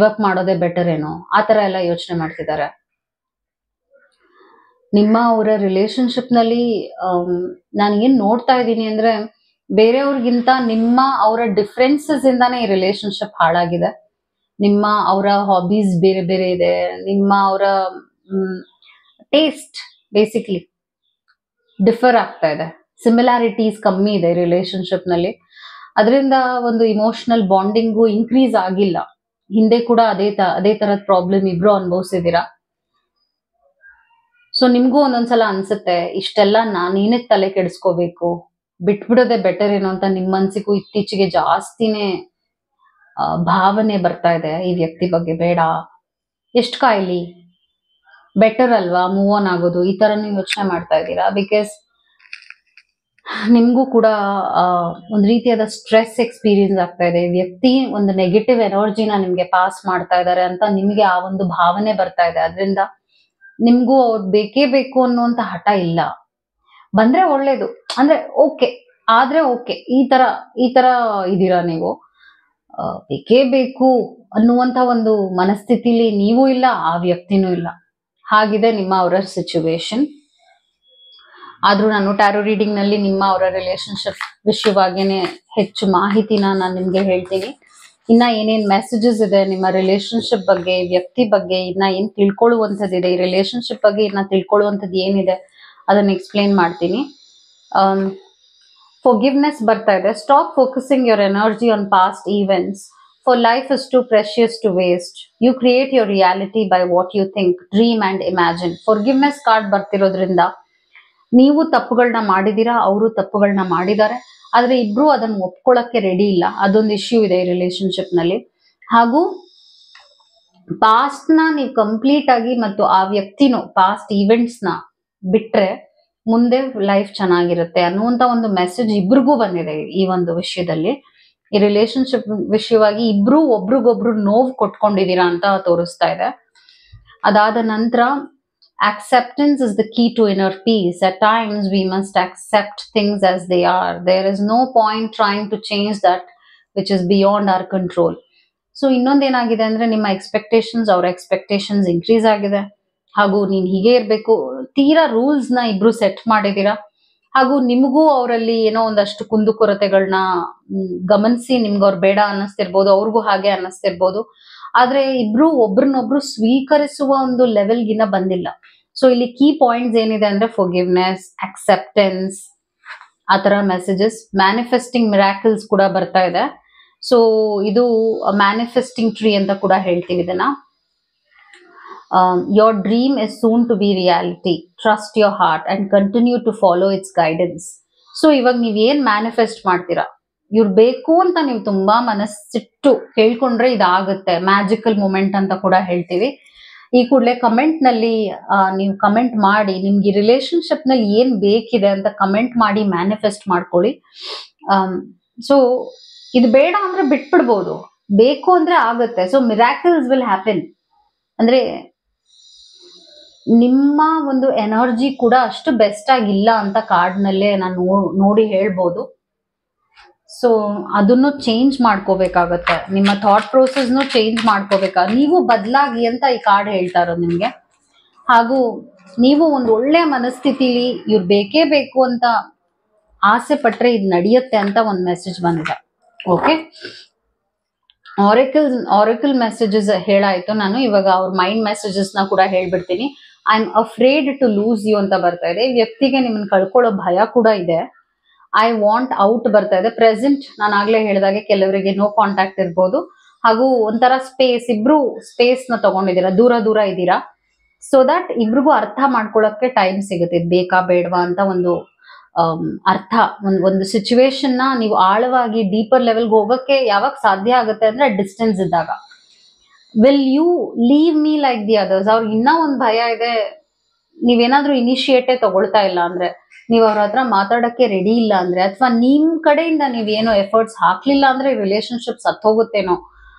ಅಪ್ ಮಾಡೋದೇ ಬೆಟರ್ ಏನೋ, ಆ ತರ ಎಲ್ಲ ಯೋಚನೆ ಮಾಡ್ತಿದ್ದಾರೆ. ನಿಮ್ಮ ಅವರ ರಿಲೇಶನ್ಶಿಪ್ ನಲ್ಲಿ ನಾನು ಏನ್ ನೋಡ್ತಾ ಇದ್ದೀನಿ ಅಂದ್ರೆ, ಬೇರೆಯವ್ರಿಗಿಂತ ನಿಮ್ಮ ಅವರ ಡಿಫ್ರೆನ್ಸಸ್ ಇಂದಾನೇ ಈ ರಿಲೇಶನ್ಶಿಪ್ ಹಾಳಾಗಿದೆ. ನಿಮ್ಮ ಅವರ ಹಾಬೀಸ್ ಬೇರೆ ಬೇರೆ ಇದೆ, ನಿಮ್ಮ ಅವರ ಟೇಸ್ಟ್ ಬೇಸಿಕ್ಲಿ ಡಿಫರ್ ಆಗ್ತಾ ಇದೆ, ಸಿಮಿಲಾರಿಟೀಸ್ ಕಮ್ಮಿ ಇದೆ ರಿಲೇಶನ್ಶಿಪ್ ನಲ್ಲಿ. ಅದರಿಂದ ಒಂದು ಇಮೋಷನಲ್ ಬಾಂಡಿಂಗು ಇನ್ಕ್ರೀಸ್ ಆಗಿಲ್ಲ. ಹಿಂದೆ ಕೂಡ ಅದೇ ತರದ ಪ್ರಾಬ್ಲಮ್ ಇಬ್ರು ಅನುಭವಿಸಿದೀರಾ. ಸೊ ನಿಮ್ಗೂ ಒಂದೊಂದ್ಸಲ ಅನ್ಸುತ್ತೆ, ಇಷ್ಟೆಲ್ಲ ನಾನೇನಕ್ಕೆ ತಲೆ ಕೆಡಿಸ್ಕೋಬೇಕು, ಬಿಟ್ಬಿಡೋದೇ ಬೆಟರ್ ಏನೋ ಅಂತ ನಿಮ್ಮ ಮನ್ಸಿಗೂ ಇತ್ತೀಚೆಗೆ ಜಾಸ್ತಿನೇ ಭಾವನೆ ಬರ್ತಾ ಇದೆ ಈ ವ್ಯಕ್ತಿ ಬಗ್ಗೆ. ಬೇಡ, ಎಷ್ಟು ಕಾಯ್ಲಿ, ಬೆಟರ್ ಅಲ್ವಾ ಮೂವ್ ಆನ್ ಆಗೋದು, ಈ ತರ ನೀವು ಯೋಚನೆ ಮಾಡ್ತಾ ಇದ್ದೀರಾ. ಬಿಕಾಸ್ ನಿಮ್ಗೂ ಕೂಡ ಒಂದು ರೀತಿಯಾದ ಸ್ಟ್ರೆಸ್ ಎಕ್ಸ್ಪೀರಿಯನ್ಸ್ ಆಗ್ತಾ ಇದೆ. ವ್ಯಕ್ತಿ ಒಂದು ನೆಗೆಟಿವ್ ಎನರ್ಜಿನ ನಿಮ್ಗೆ ಪಾಸ್ ಮಾಡ್ತಾ ಇದ್ದಾರೆ ಅಂತ ನಿಮ್ಗೆ ಆ ಒಂದು ಭಾವನೆ ಬರ್ತಾ ಇದೆ. ಅದರಿಂದ ನಿಮ್ಗೂ ಅವ್ರು ಬೇಕೇ ಬೇಕು ಅನ್ನುವಂತ ಹಠ ಇಲ್ಲ. ಬಂದ್ರೆ ಒಳ್ಳೇದು, ಅಂದ್ರೆ ಓಕೆ, ಆದ್ರೆ ಓಕೆ, ಈ ತರ ಇದೀರಾ ನೀವು. ಬೇಕೇ ಬೇಕು ಅನ್ನುವಂತ ಒಂದು ಮನಸ್ಥಿತಿಲಿ ನೀವು ಇಲ್ಲ, ಆ ವ್ಯಕ್ತಿನೂ ಇಲ್ಲ. ಹಾಗಿದೆ ನಿಮ್ಮ ಅವರ ಸಿಚುವೇಶನ್. ಆದ್ರೂ ನಾನು ಟ್ಯಾರೋ ರೀಡಿಂಗ್ ನಲ್ಲಿ ನಿಮ್ಮ ಅವರ ರಿಲೇಶನ್ಶಿಪ್ ವಿಷಯವಾಗೇನೆ ಹೆಚ್ಚು ಮಾಹಿತಿನ ನಾನು ನಿಮ್ಗೆ ಹೇಳ್ತೀನಿ. ಇನ್ನ ಏನೇನ್ ಮೆಸೇಜಸ್ ಇದೆ ನಿಮ್ಮ ರಿಲೇಶನ್ಶಿಪ್ ಬಗ್ಗೆ, ವ್ಯಕ್ತಿ ಬಗ್ಗೆ, ಇನ್ನ ಏನ್ ತಿಳ್ಕೊಳ್ಳುವಂಥದ್ದಿದೆ, ಈ ರಿಲೇಶನ್ಶಿಪ್ ಬಗ್ಗೆ ಇನ್ನ ತಿಳ್ಕೊಳ್ಳುವಂಥದ್ದು ಏನಿದೆ ಅದನ್ನ ಎಕ್ಸ್ಪ್ಲೇನ್ ಮಾಡ್ತೀನಿ. ಫಾರ್ಗಿವ್ನೆಸ್ ಬರ್ತಾ ಇದೆ. Stop focusing your energy on past events, for life is too precious to waste. You create your reality by what you think, dream and imagine. Forgiveness card ಬರ್ತಿರೋದ್ರಿಂದ ನೀವು ತಪ್ಪುಗಳನ್ನ ಮಾಡಿದೀರಾ, ಅವರು ತಪ್ಪುಗಳನ್ನ ಮಾಡಿದ್ದಾರೆ, ಆದ್ರೆ ಇಬ್ರು ಅದನ್ನ ಒಪ್ಕೊಳ್ಳಕ್ಕೆ ರೆಡಿ ಇಲ್ಲ. ಅದೊಂದು ಇಶ್ಯೂ ಇದೆ ಈ ರಿಲೇಶನ್ಶಿಪ್ ನಲ್ಲಿ. ಹಾಗೂ ಪಾಸ್ಟ್ ನ ನೀವು ಕಂಪ್ಲೀಟ್ ಆಗಿ ಮತ್ತು ಆ ವ್ಯಕ್ತಿನೂ ಪಾಸ್ಟ್ ಈವೆಂಟ್ಸ್ ನ ಬಿಟ್ರೆ ಮುಂದೆ ಲೈಫ್ ಚೆನ್ನಾಗಿರುತ್ತೆ ಅನ್ನುವಂತ ಒಂದು ಮೆಸೇಜ್ ಇಬ್ರಿಗೂ ಬಂದಿದೆ ಈ ಒಂದು ವಿಷಯದಲ್ಲಿ. ಈ ರಿಲೇಶನ್ಶಿಪ್ ವಿಷಯವಾಗಿ ಇಬ್ರು ಒಬ್ರಿಗೊಬ್ರು ನೋವು ಕೊಟ್ಕೊಂಡಿದೀರಾ ಅಂತ ತೋರಿಸ್ತಾ ಇದೆ. ಅದಾದ ನಂತರ acceptance is the key to inner peace. At times we must accept things as they are. There is no point trying to change that which is beyond our control. So ಇನ್ನೊಂದೇನಾಗಿದೆ ಅಂದ್ರೆ, ನಿಮ್ಮ ಎಕ್ಸ್ಪೆಕ್ಟೇಷನ್ಸ್ ಅವ್ರ expectations increase ಆಗಿದೆ. ಹಾಗೂ ನೀನ್ ಹೀಗೆ ಇರ್ಬೇಕು ತೀರಾ ರೂಲ್ಸ್ ನ ಇಬ್ರು ಸೆಟ್ ಮಾಡಿದೀರಾ. ಹಾಗೂ ನಿಮಗೂ ಅವರಲ್ಲಿ ಏನೋ ಒಂದಷ್ಟು ಕುಂದುಕೊರತೆಗಳನ್ನ ಗಮನಿಸಿ ನಿಮ್ಗೆ ಅವ್ರು ಬೇಡ ಅನ್ನಿಸ್ತಿರ್ಬೋದು, ಅವ್ರಿಗೂ ಹಾಗೆ ಅನ್ನಿಸ್ತಿರ್ಬೋದು. ಆದ್ರೆ ಇಬ್ರು ಒಬ್ರನ್ನೊಬ್ರು ಸ್ವೀಕರಿಸುವ ಒಂದು ಲೆವೆಲ್ಗಿನ್ನ ಬಂದಿಲ್ಲ. ಸೊ ಇಲ್ಲಿ ಕೀ ಪಾಯಿಂಟ್ಸ್ ಏನಿದೆ ಅಂದ್ರೆ, ಫಾರ್ಗಿವ್ನೆಸ್, ಅಕ್ಸೆಪ್ಟೆನ್ಸ್, ಆ ತರ ಮೆಸೇಜಸ್. ಮ್ಯಾನಿಫೆಸ್ಟಿಂಗ್ ಮಿರಾಕಲ್ಸ್ ಕೂಡ ಬರ್ತಾ ಇದೆ. ಸೊ ಇದು ಮ್ಯಾನಿಫೆಸ್ಟಿಂಗ್ ಟ್ರೀ ಅಂತ ಕೂಡ ಹೇಳ್ತೀವಿ ಇದನ್ನ. Your dream is soon to be reality, trust your heart and continue to follow its guidance. So ಇವಾಗ ನೀವ್ ಏನ್ ಮ್ಯಾನಿಫೆಸ್ಟ್ ಮಾಡ್ತೀರಾ, ಇವ್ರು ಬೇಕು ಅಂತ ನೀವು ತುಂಬಾ ಮನಸ್ಸಿಟ್ಟು ಕೇಳ್ಕೊಂಡ್ರೆ ಇದಾಗುತ್ತೆ. ಮ್ಯಾಜಿಕಲ್ ಮೂಮೆಂಟ್ ಅಂತ ಕೂಡ ಹೇಳ್ತೀವಿ. ಈ ಕೂಡಲೇ ಕಮೆಂಟ್ ನಲ್ಲಿ ನೀವು ಕಮೆಂಟ್ ಮಾಡಿ, ನಿಮ್ಗೆ ರಿಲೇಶನ್ಶಿಪ್ ನಲ್ಲಿ ಏನ್ ಬೇಕಿದೆ ಅಂತ ಕಮೆಂಟ್ ಮಾಡಿ ಮ್ಯಾನಿಫೆಸ್ಟ್ ಮಾಡ್ಕೊಳ್ಳಿ. ಸೊ ಇದು ಬೇಡ ಅಂದ್ರೆ ಬಿಟ್ಬಿಡ್ಬೋದು, ಬೇಕು ಅಂದ್ರೆ ಆಗುತ್ತೆ. So miracles will happen. ಅಂದ್ರೆ ನಿಮ್ಮ ಒಂದು ಎನರ್ಜಿ ಕೂಡ ಅಷ್ಟು ಬೆಸ್ಟ್ ಆಗಿಲ್ಲ ಅಂತ ಕಾರ್ಡ್ ನಲ್ಲೇ ನಾನು ನೋಡಿ ಹೇಳ್ಬೋದು. ಸೊ ಅದನ್ನು ಚೇಂಜ್ ಮಾಡ್ಕೋಬೇಕಾಗತ್ತೆ, ನಿಮ್ಮ ಥಾಟ್ ಪ್ರೋಸೆಸ್ನು ಚೇಂಜ್ ನೀವು ಬದಲಾಗಿ ಅಂತ ಈ ಕಾರ್ಡ್ ಹೇಳ್ತಾ ಇರೋದು ನಿಮ್ಗೆ. ಹಾಗೂ ನೀವು ಒಂದು ಒಳ್ಳೆ ಮನಸ್ಥಿತಿಲಿ ಇವ್ರು ಬೇಕೇ ಬೇಕು ಅಂತ ಆಸೆ ಪಟ್ರೆ ಇದು ನಡೆಯುತ್ತೆ ಅಂತ ಒಂದು ಮೆಸೇಜ್ ಬಂದಿದೆ. ಓಕೆ, ಆರಿಕಲ್ ಮೆಸೇಜಸ್ ಹೇಳಾಯ್ತು. ನಾನು ಇವಾಗ ಅವ್ರ ಮೈಂಡ್ ಮೆಸೇಜಸ್ ನ ಕೂಡ ಹೇಳ್ಬಿಡ್ತೀನಿ. I am afraid to lose you ಅಂತ ಬರ್ತಾ ಇದೆ. ವ್ಯಕ್ತಿಗೆ ನಿಮ್ಮನ್ನ ಕಳ್ಕೊಳ್ಳೋ ಭಯ ಕೂಡ ಇದೆ. ಐ ವಾಂಟ್ ಔಟ್ ಬರ್ತಾ ಇದೆ. ಪ್ರೆಸೆಂಟ್ ನಾನು ಆಗ್ಲೇ ಹೇಳಿದಾಗೆ ಕೆಲವರಿಗೆ ನೋ ಕಾಂಟ್ಯಾಕ್ಟ್ ಇರ್ಬೋದು. ಹಾಗೂ ಒಂಥರ ಇಬ್ರು ಸ್ಪೇಸ್ ನ ತಗೊಂಡಿದ್ದೀರಾ, ದೂರ ಇದ್ದೀರಾ. ಸೊ ದಟ್ ಇಬ್ರಿಗೂ ಅರ್ಥ ಮಾಡ್ಕೊಳಕ್ಕೆ ಟೈಮ್ ಸಿಗುತ್ತೆ. ಬೇಕಾ ಬೇಡವಾ ಅಂತ ಒಂದು ಅರ್ಥ, ಒಂದು ಸಿಚುವೇಶನ್ ನ ನೀವು ಆಳವಾಗಿ ಡೀಪರ್ ಲೆವೆಲ್ಗೆ ಹೋಗಕ್ಕೆ ಯಾವಾಗ ಸಾಧ್ಯ ಆಗುತ್ತೆ ಅಂದ್ರೆ ಡಿಸ್ಟೆನ್ಸ್ ಇದ್ದಾಗ. Will you leave me like the others. ಅವ್ರಿಗೆ ಇನ್ನೂ ಒಂದು ಭಯ ಇದೆ, ನೀವೇನಾದ್ರೂ ಇನಿಷಿಯೇಟೇ ತಗೊಳ್ತಾ ಇಲ್ಲ ಅಂದ್ರೆ ನೀವ್ ಅವ್ರ ಹತ್ರ ಮಾತಾಡಕ್ಕೆ ರೆಡಿ ಇಲ್ಲ ಅಂದ್ರೆ, ಅಥವಾ ನಿಮ್ ಕಡೆಯಿಂದ ನೀವೇನೋ ಎಫರ್ಟ್ಸ್ ಹಾಕ್ಲಿಲ್ಲ ಅಂದ್ರೆ ರಿಲೇಶನ್ಶಿಪ್ ಸತ್ತೋಗುತ್ತೇನೋ,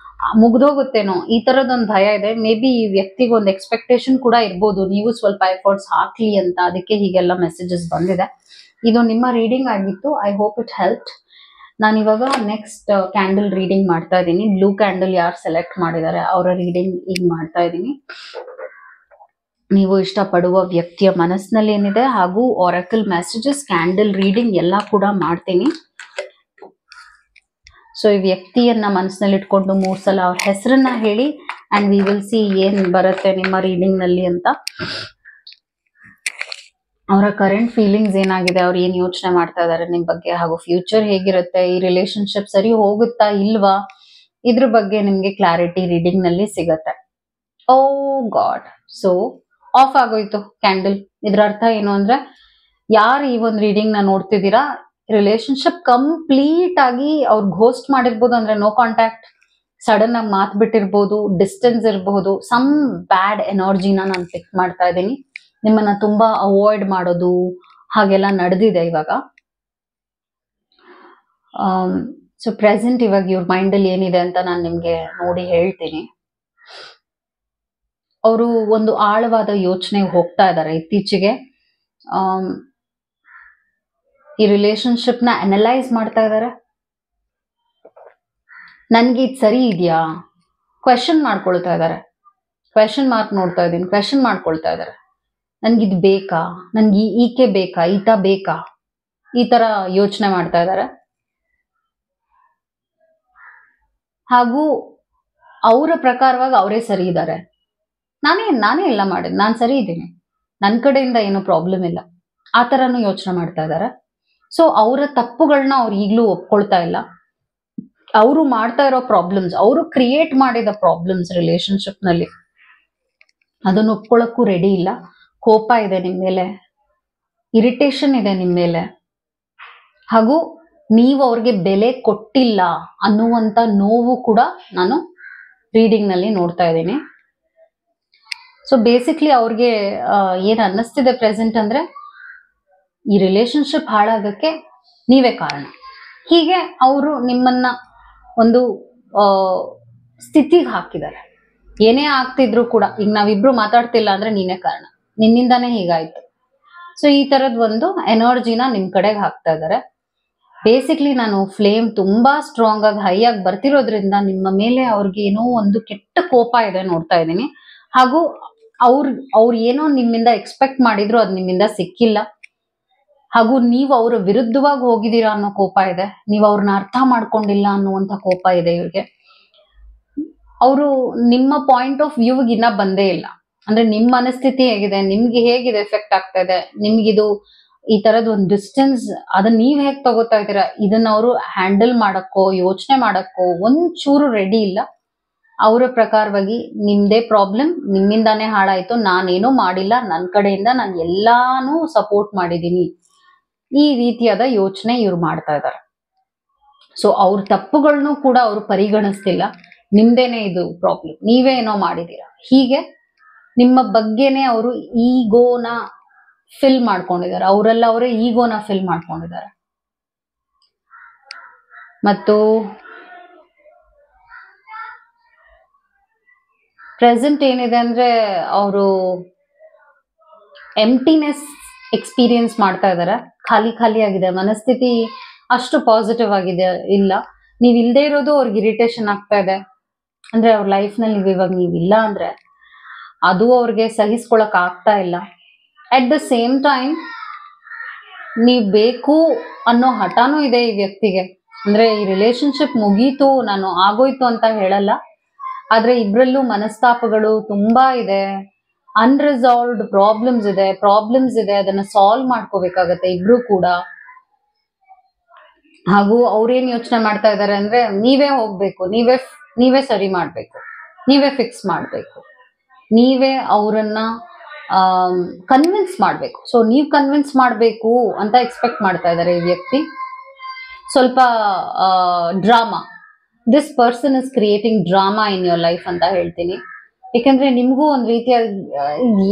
ಮುಗ್ದೋಗುತ್ತೇನೋ, ಈ ತರದೊಂದು ಭಯ ಇದೆ. ಮೇ ಬಿ ಈ ವ್ಯಕ್ತಿಗೆ ಒಂದು ಎಕ್ಸ್ಪೆಕ್ಟೇಷನ್ ಕೂಡ ಇರ್ಬೋದು, ನೀವು ಸ್ವಲ್ಪ ಎಫರ್ಟ್ಸ್ ಹಾಕ್ಲಿ ಅಂತ, ಅದಕ್ಕೆ ಹೀಗೆಲ್ಲ ಮೆಸೇಜಸ್ ಬಂದಿದೆ. ಇದು ನಿಮ್ಮ ರೀಡಿಂಗ್ ಆಗಿತ್ತು. I hope it help. ನಾನು ಇವಾಗ ನೆಕ್ಸ್ಟ್ ಕ್ಯಾಂಡಲ್ ರೀಡಿಂಗ್ ಮಾಡ್ತಾ ಇದ್ದೀನಿ. ಬ್ಲೂ ಕ್ಯಾಂಡಲ್ ಯಾರು ಸೆಲೆಕ್ಟ್ ಮಾಡಿದ್ದಾರೆ ಅವರ ರೀಡಿಂಗ್ ಈಗ ಮಾಡ್ತಾ ಇದ್ದೀನಿ. ನೀವು ಇಷ್ಟಪಡುವ ವ್ಯಕ್ತಿಯ ಮನಸ್ಸಿನಲ್ಲಿ ಏನಿದೆ ಹಾಗೂ ಆರಾಕಲ್ ಮೆಸೇಜಸ್, ಕ್ಯಾಂಡಲ್ ರೀಡಿಂಗ್ ಎಲ್ಲ ಕೂಡ ಮಾಡ್ತೀನಿ. ಸೊ ಈ ವ್ಯಕ್ತಿಯನ್ನ ಮನಸ್ಸಿನಲ್ಲಿ ಇಟ್ಕೊಂಡು 3 ಸಲ ಅವ್ರ ಹೆಸರನ್ನ ಹೇಳಿ ಅಂಡ್ ವಿ ವಿಲ್ ಸಿ ಏನ್ ಬರುತ್ತೆ ನಿಮ್ಮ ರೀಡಿಂಗ್ ನಲ್ಲಿ ಅಂತ. ಅವರ ಕರೆಂಟ್ ಫೀಲಿಂಗ್ಸ್ ಏನಾಗಿದೆ, ಅವ್ರು ಏನ್ ಯೋಚನೆ ಮಾಡ್ತಾ ಇದಾರೆ ನಿಮ್ ಬಗ್ಗೆ, ಹಾಗೂ ಫ್ಯೂಚರ್ ಹೇಗಿರುತ್ತೆ, ಈ ರಿಲೇಶನ್ಶಿಪ್ ಸರಿ ಹೋಗುತ್ತಾ ಇಲ್ವಾ, ಇದ್ರ ಬಗ್ಗೆ ನಿಮ್ಗೆ ಕ್ಲಾರಿಟಿ ರೀಡಿಂಗ್ ನಲ್ಲಿ ಸಿಗತ್ತೆ. ಓ ಗಾಡ್, ಸೊ ಆಫ್ ಆಗೋಯ್ತು ಕ್ಯಾಂಡಲ್. ಇದ್ರ ಅರ್ಥ ಏನು ಅಂದ್ರೆ, ಯಾರು ಈ ಒಂದು ರೀಡಿಂಗ್ ನ ನೋಡ್ತಿದ್ದೀರಾ, ರಿಲೇಶನ್ಶಿಪ್ ಕಂಪ್ಲೀಟ್ ಆಗಿ ಅವ್ರು ಘೋಸ್ಟ್ ಮಾಡಿರ್ಬೋದು, ಅಂದ್ರೆ ನೋ ಕಾಂಟ್ಯಾಕ್ಟ್, ಸಡನ್ ಆಗಿ ಮಾತ್ ಬಿಟ್ಟಿರ್ಬೋದು, ಡಿಸ್ಟೆನ್ಸ್ ಇರಬಹುದು, ಸಮ್ ಬ್ಯಾಡ್ ಎನರ್ಜಿನ ನಾನು ಪಿಕ್ ಮಾಡ್ತಾ ಇದ್ದೀನಿ. ನಿಮ್ಮನ್ನ ತುಂಬಾ ಅವಾಯ್ಡ್ ಮಾಡೋದು ಹಾಗೆಲ್ಲ ನಡೆದಿದೆ ಇವಾಗ. ಸೊ ಪ್ರೆಸೆಂಟ್ ಇವಾಗ ಇವ್ರ ಮೈಂಡ್ ಅಲ್ಲಿ ಏನಿದೆ ಅಂತ ನಾನು ನಿಮ್ಗೆ ನೋಡಿ ಹೇಳ್ತೀನಿ. ಅವರು ಒಂದು ಆಳವಾದ ಯೋಚನೆಗೆ ಹೋಗ್ತಾ ಇದ್ದಾರೆ ಇತ್ತೀಚೆಗೆ. ಈ ರಿಲೇಶನ್ಶಿಪ್ ನ ಅನಲೈಸ್ ಮಾಡ್ತಾ ಇದ್ದಾರೆ. ನನ್ಗೆ ಇದು ಸರಿ ಇದೆಯಾ, ಕ್ವೆಶನ್ ಮಾಡ್ಕೊಳ್ತಾ ಇದ್ದಾರೆ. ಕ್ವೆಶನ್ ಮಾರ್ಕ್ ನೋಡ್ತಾ ಇದ್ದೀನಿ, ಕ್ವೆಶನ್ ಮಾಡ್ಕೊಳ್ತಾ ಇದ್ದಾರೆ. ನನ್ಗಿದ್ ಬೇಕಾ, ನನ್ಗೆ ಈಕೆ ಬೇಕಾ, ಈತ ಬೇಕಾ, ಈ ತರ ಯೋಚನೆ ಮಾಡ್ತಾ ಇದ್ದಾರೆ. ಹಾಗೂ ಅವರ ಪ್ರಕಾರವಾಗಿ ಅವರೇ ಸರಿ ಇದ್ದಾರೆ. ನಾನೇ ಎಲ್ಲ ಮಾಡಿದ್, ನಾನ್ ಸರಿ ಇದ್ದೀನಿ, ನನ್ ಕಡೆಯಿಂದ ಏನು ಪ್ರಾಬ್ಲಮ್ ಇಲ್ಲ, ಆ ತರನು ಯೋಚನೆ ಮಾಡ್ತಾ ಇದ್ದಾರೆ. ಸೊ ಅವರ ತಪ್ಪುಗಳನ್ನ ಅವ್ರು ಈಗ್ಲೂ ಒಪ್ಕೊಳ್ತಾ ಇಲ್ಲ. ಅವರು ಮಾಡ್ತಾ ಇರೋ ಪ್ರಾಬ್ಲಮ್ಸ್, ಅವರು ಕ್ರಿಯೇಟ್ ಮಾಡಿದ ಪ್ರಾಬ್ಲಮ್ಸ್ ರಿಲೇಶನ್ಶಿಪ್ ನಲ್ಲಿ, ಅದನ್ನು ಒಪ್ಕೊಳ್ಳಕ್ಕೂ ರೆಡಿ ಇಲ್ಲ. ಕೋಪ ಇದೆ ನಿಮ್ ಮೇಲೆ, ಇರಿಟೇಷನ್ ಇದೆ ನಿಮ್ ಮೇಲೆ, ಹಾಗೂ ನೀವು ಅವ್ರಿಗೆ ಬೆಲೆ ಕೊಟ್ಟಿಲ್ಲ ಅನ್ನುವಂತ ನೋವು ಕೂಡ ನಾನು ರೀಡಿಂಗ್ ನಲ್ಲಿ ನೋಡ್ತಾ ಇದ್ದೀನಿ. ಸೊ ಬೇಸಿಕ್ಲಿ ಅವ್ರಿಗೆ ಏನ್ ಅನ್ನಿಸ್ತಿದೆ ಪ್ರೆಸೆಂಟ್ ಅಂದ್ರೆ, ಈ ರಿಲೇಶನ್ಶಿಪ್ ಹಾಳಾಗಕ್ಕೆ ನೀವೇ ಕಾರಣ. ಹೀಗೆ ಅವರು ನಿಮ್ಮನ್ನ ಒಂದು ಸ್ಥಿತಿಗೆ ಹಾಕಿದ್ದಾರೆ. ಏನೇ ಆಗ್ತಿದ್ರು ಕೂಡ, ಈಗ ನಾವಿಬ್ರು ಮಾತಾಡ್ತಿಲ್ಲ ಅಂದ್ರೆ ನೀನೇ ಕಾರಣ, ನಿನ್ನಿಂದಾನೇ ಹೀಗಾಯ್ತು. ಸೊ ಈ ತರದ್ ಒಂದು ಎನರ್ಜಿನ ನಿಮ್ ಕಡೆಗೆ ಹಾಕ್ತಾ ಇದ್ದಾರೆ. ಬೇಸಿಕ್ಲಿ ನಾನು ಫ್ಲೇಮ್ ತುಂಬಾ ಸ್ಟ್ರಾಂಗ್ ಆಗಿ ಹೈ ಆಗಿ ಬರ್ತಿರೋದ್ರಿಂದ ನಿಮ್ಮ ಮೇಲೆ ಅವ್ರಿಗೆ ಏನೋ ಒಂದು ಕೆಟ್ಟ ಕೋಪ ಇದೆ ನೋಡ್ತಾ ಇದ್ದೀನಿ. ಹಾಗೂ ಅವ್ರು ಏನೋ ನಿಮ್ಮಿಂದ ಎಕ್ಸ್ಪೆಕ್ಟ್ ಮಾಡಿದ್ರು, ಅದು ನಿಮ್ಮಿಂದ ಸಿಕ್ಕಿಲ್ಲ. ಹಾಗೂ ನೀವು ಅವ್ರ ವಿರುದ್ಧವಾಗಿ ಹೋಗಿದ್ದೀರಾ ಅನ್ನೋ ಕೋಪ ಇದೆ. ನೀವು ಅವ್ರನ್ನ ಅರ್ಥ ಮಾಡ್ಕೊಂಡಿಲ್ಲ ಅನ್ನುವಂಥ ಕೋಪ ಇದೆ ಇವ್ರಿಗೆ. ಅವರು ನಿಮ್ಮ ಪಾಯಿಂಟ್ ಆಫ್ ವ್ಯೂಗೆ ಇನ್ನ ಬಂದೇ ಇಲ್ಲ. ಅಂದ್ರೆ ನಿಮ್ ಮನಸ್ಥಿತಿ ಹೇಗಿದೆ, ನಿಮ್ಗೆ ಹೇಗಿದೆ ಎಫೆಕ್ಟ್ ಆಗ್ತಾ ಇದೆ, ನಿಮ್ಗಿದು ಈ ತರದ್ ಒಂದು ಡಿಸ್ಟೆನ್ಸ್, ಅದನ್ನ ನೀವ್ ಹೇಗ್ ತಗೋತಾ ಇದ್ದೀರಾ, ಇದನ್ನ ಅವರು ಹ್ಯಾಂಡಲ್ ಮಾಡಕ್ಕೋ ಯೋಚನೆ ಮಾಡಕ್ಕೋ ಒಂಚೂರು ರೆಡಿ ಇಲ್ಲ. ಅವರ ಪ್ರಕಾರವಾಗಿ ನಿಮ್ದೇ ಪ್ರಾಬ್ಲಮ್, ನಿಮ್ಮಿಂದಾನೇ ಹಾಳಾಯ್ತು, ನಾನೇನೂ ಮಾಡಿಲ್ಲ, ನನ್ ಕಡೆಯಿಂದ ನಾನು ಎಲ್ಲಾನು ಸಪೋರ್ಟ್ ಮಾಡಿದೀನಿ, ಈ ರೀತಿಯಾದ ಯೋಚನೆ ಇವ್ರು ಮಾಡ್ತಾ ಇದ್ದಾರೆ. ಸೊ ಅವ್ರ ತಪ್ಪುಗಳನ್ನು ಕೂಡ ಅವರು ಪರಿಗಣಿಸ್ತಿಲ್ಲ. ನಿಮ್ದೇನೆ ಇದು ಪ್ರಾಬ್ಲಮ್, ನೀವೇ ಏನೋ ಮಾಡಿದೀರಾ, ಹೀಗೆ ನಿಮ್ಮ ಬಗ್ಗೆನೆ ಅವರು ಈಗೋನ ಫಿಲ್ ಮಾಡ್ಕೊಂಡಿದ್ದಾರೆ. ಅವರೆಲ್ಲ ಅವರೇ ಈಗೋನ ಫಿಲ್ ಮಾಡ್ಕೊಂಡಿದ್ದಾರೆ. ಮತ್ತು ಪ್ರೆಸೆಂಟ್ ಏನಿದೆ ಅಂದ್ರೆ, ಅವರು ಎಂಟಿನೆಸ್ ಎಕ್ಸ್ಪೀರಿಯನ್ಸ್ ಮಾಡ್ತಾ ಇದ್ದಾರೆ. ಖಾಲಿ ಖಾಲಿ ಆಗಿದೆ ಮನಸ್ಥಿತಿ, ಅಷ್ಟು ಪಾಸಿಟಿವ್ ಆಗಿದೆ ಇಲ್ಲ. ನೀವ್ ಇಲ್ದೇ ಇರೋದು ಅವ್ರಿಗೆ ಇರಿಟೇಷನ್ ಆಗ್ತಾ ಇದೆ. ಅಂದ್ರೆ ಅವ್ರ ಲೈಫ್ ನಲ್ಲಿ ಇವಾಗ ನೀವಿಲ್ಲ ಅಂದ್ರೆ ಅದು ಅವ್ರಿಗೆ ಸಹಿಸ್ಕೊಳಕ್ ಆಗ್ತಾ ಇಲ್ಲ. ಅಟ್ ದ ಸೇಮ್ ಟೈಮ್ ನೀವ್ ಬೇಕು ಅನ್ನೋ ಹಠನೂ ಇದೆ ಈ ವ್ಯಕ್ತಿಗೆ. ಅಂದ್ರೆ ಈ ರಿಲೇಶನ್ಶಿಪ್ ಮುಗೀತು, ನಾನು ಆಗೋಯ್ತು ಅಂತ ಹೇಳಲ್ಲ, ಆದ್ರೆ ಇಬ್ರಲ್ಲೂ ಮನಸ್ತಾಪಗಳು ತುಂಬಾ ಇದೆ, ಅನ್ರಿಸಾಲ್ವ್ಡ್ ಪ್ರಾಬ್ಲಮ್ಸ್ ಇದೆ, ಅದನ್ನ ಸಾಲ್ವ್ ಮಾಡ್ಕೋಬೇಕಾಗತ್ತೆ ಇಬ್ರು ಕೂಡ. ಹಾಗೂ ಅವ್ರೇನ್ ಯೋಚನೆ ಮಾಡ್ತಾ ಇದ್ದಾರೆ ಅಂದ್ರೆ, ನೀವೇ ಹೋಗ್ಬೇಕು, ನೀವೇ ಸರಿ ಮಾಡ್ಬೇಕು, ನೀವೇ ಫಿಕ್ಸ್ ಮಾಡ್ಬೇಕು, ನೀವೇ ಅವರನ್ನ ಕನ್ವಿನ್ಸ್ ಮಾಡ್ಬೇಕು. ಸೊ ನೀವ್ ಕನ್ವಿನ್ಸ್ ಮಾಡ್ಬೇಕು ಅಂತ ಎಕ್ಸ್ಪೆಕ್ಟ್ ಮಾಡ್ತಾ ಇದ್ದಾರೆ ಈ ವ್ಯಕ್ತಿ. ಸ್ವಲ್ಪ drama, this person is creating drama in your life ಅಂತ ಹೇಳ್ತೀನಿ. ಯಾಕಂದ್ರೆ ನಿಮ್ಗೂ ಒಂದ್ ರೀತಿಯ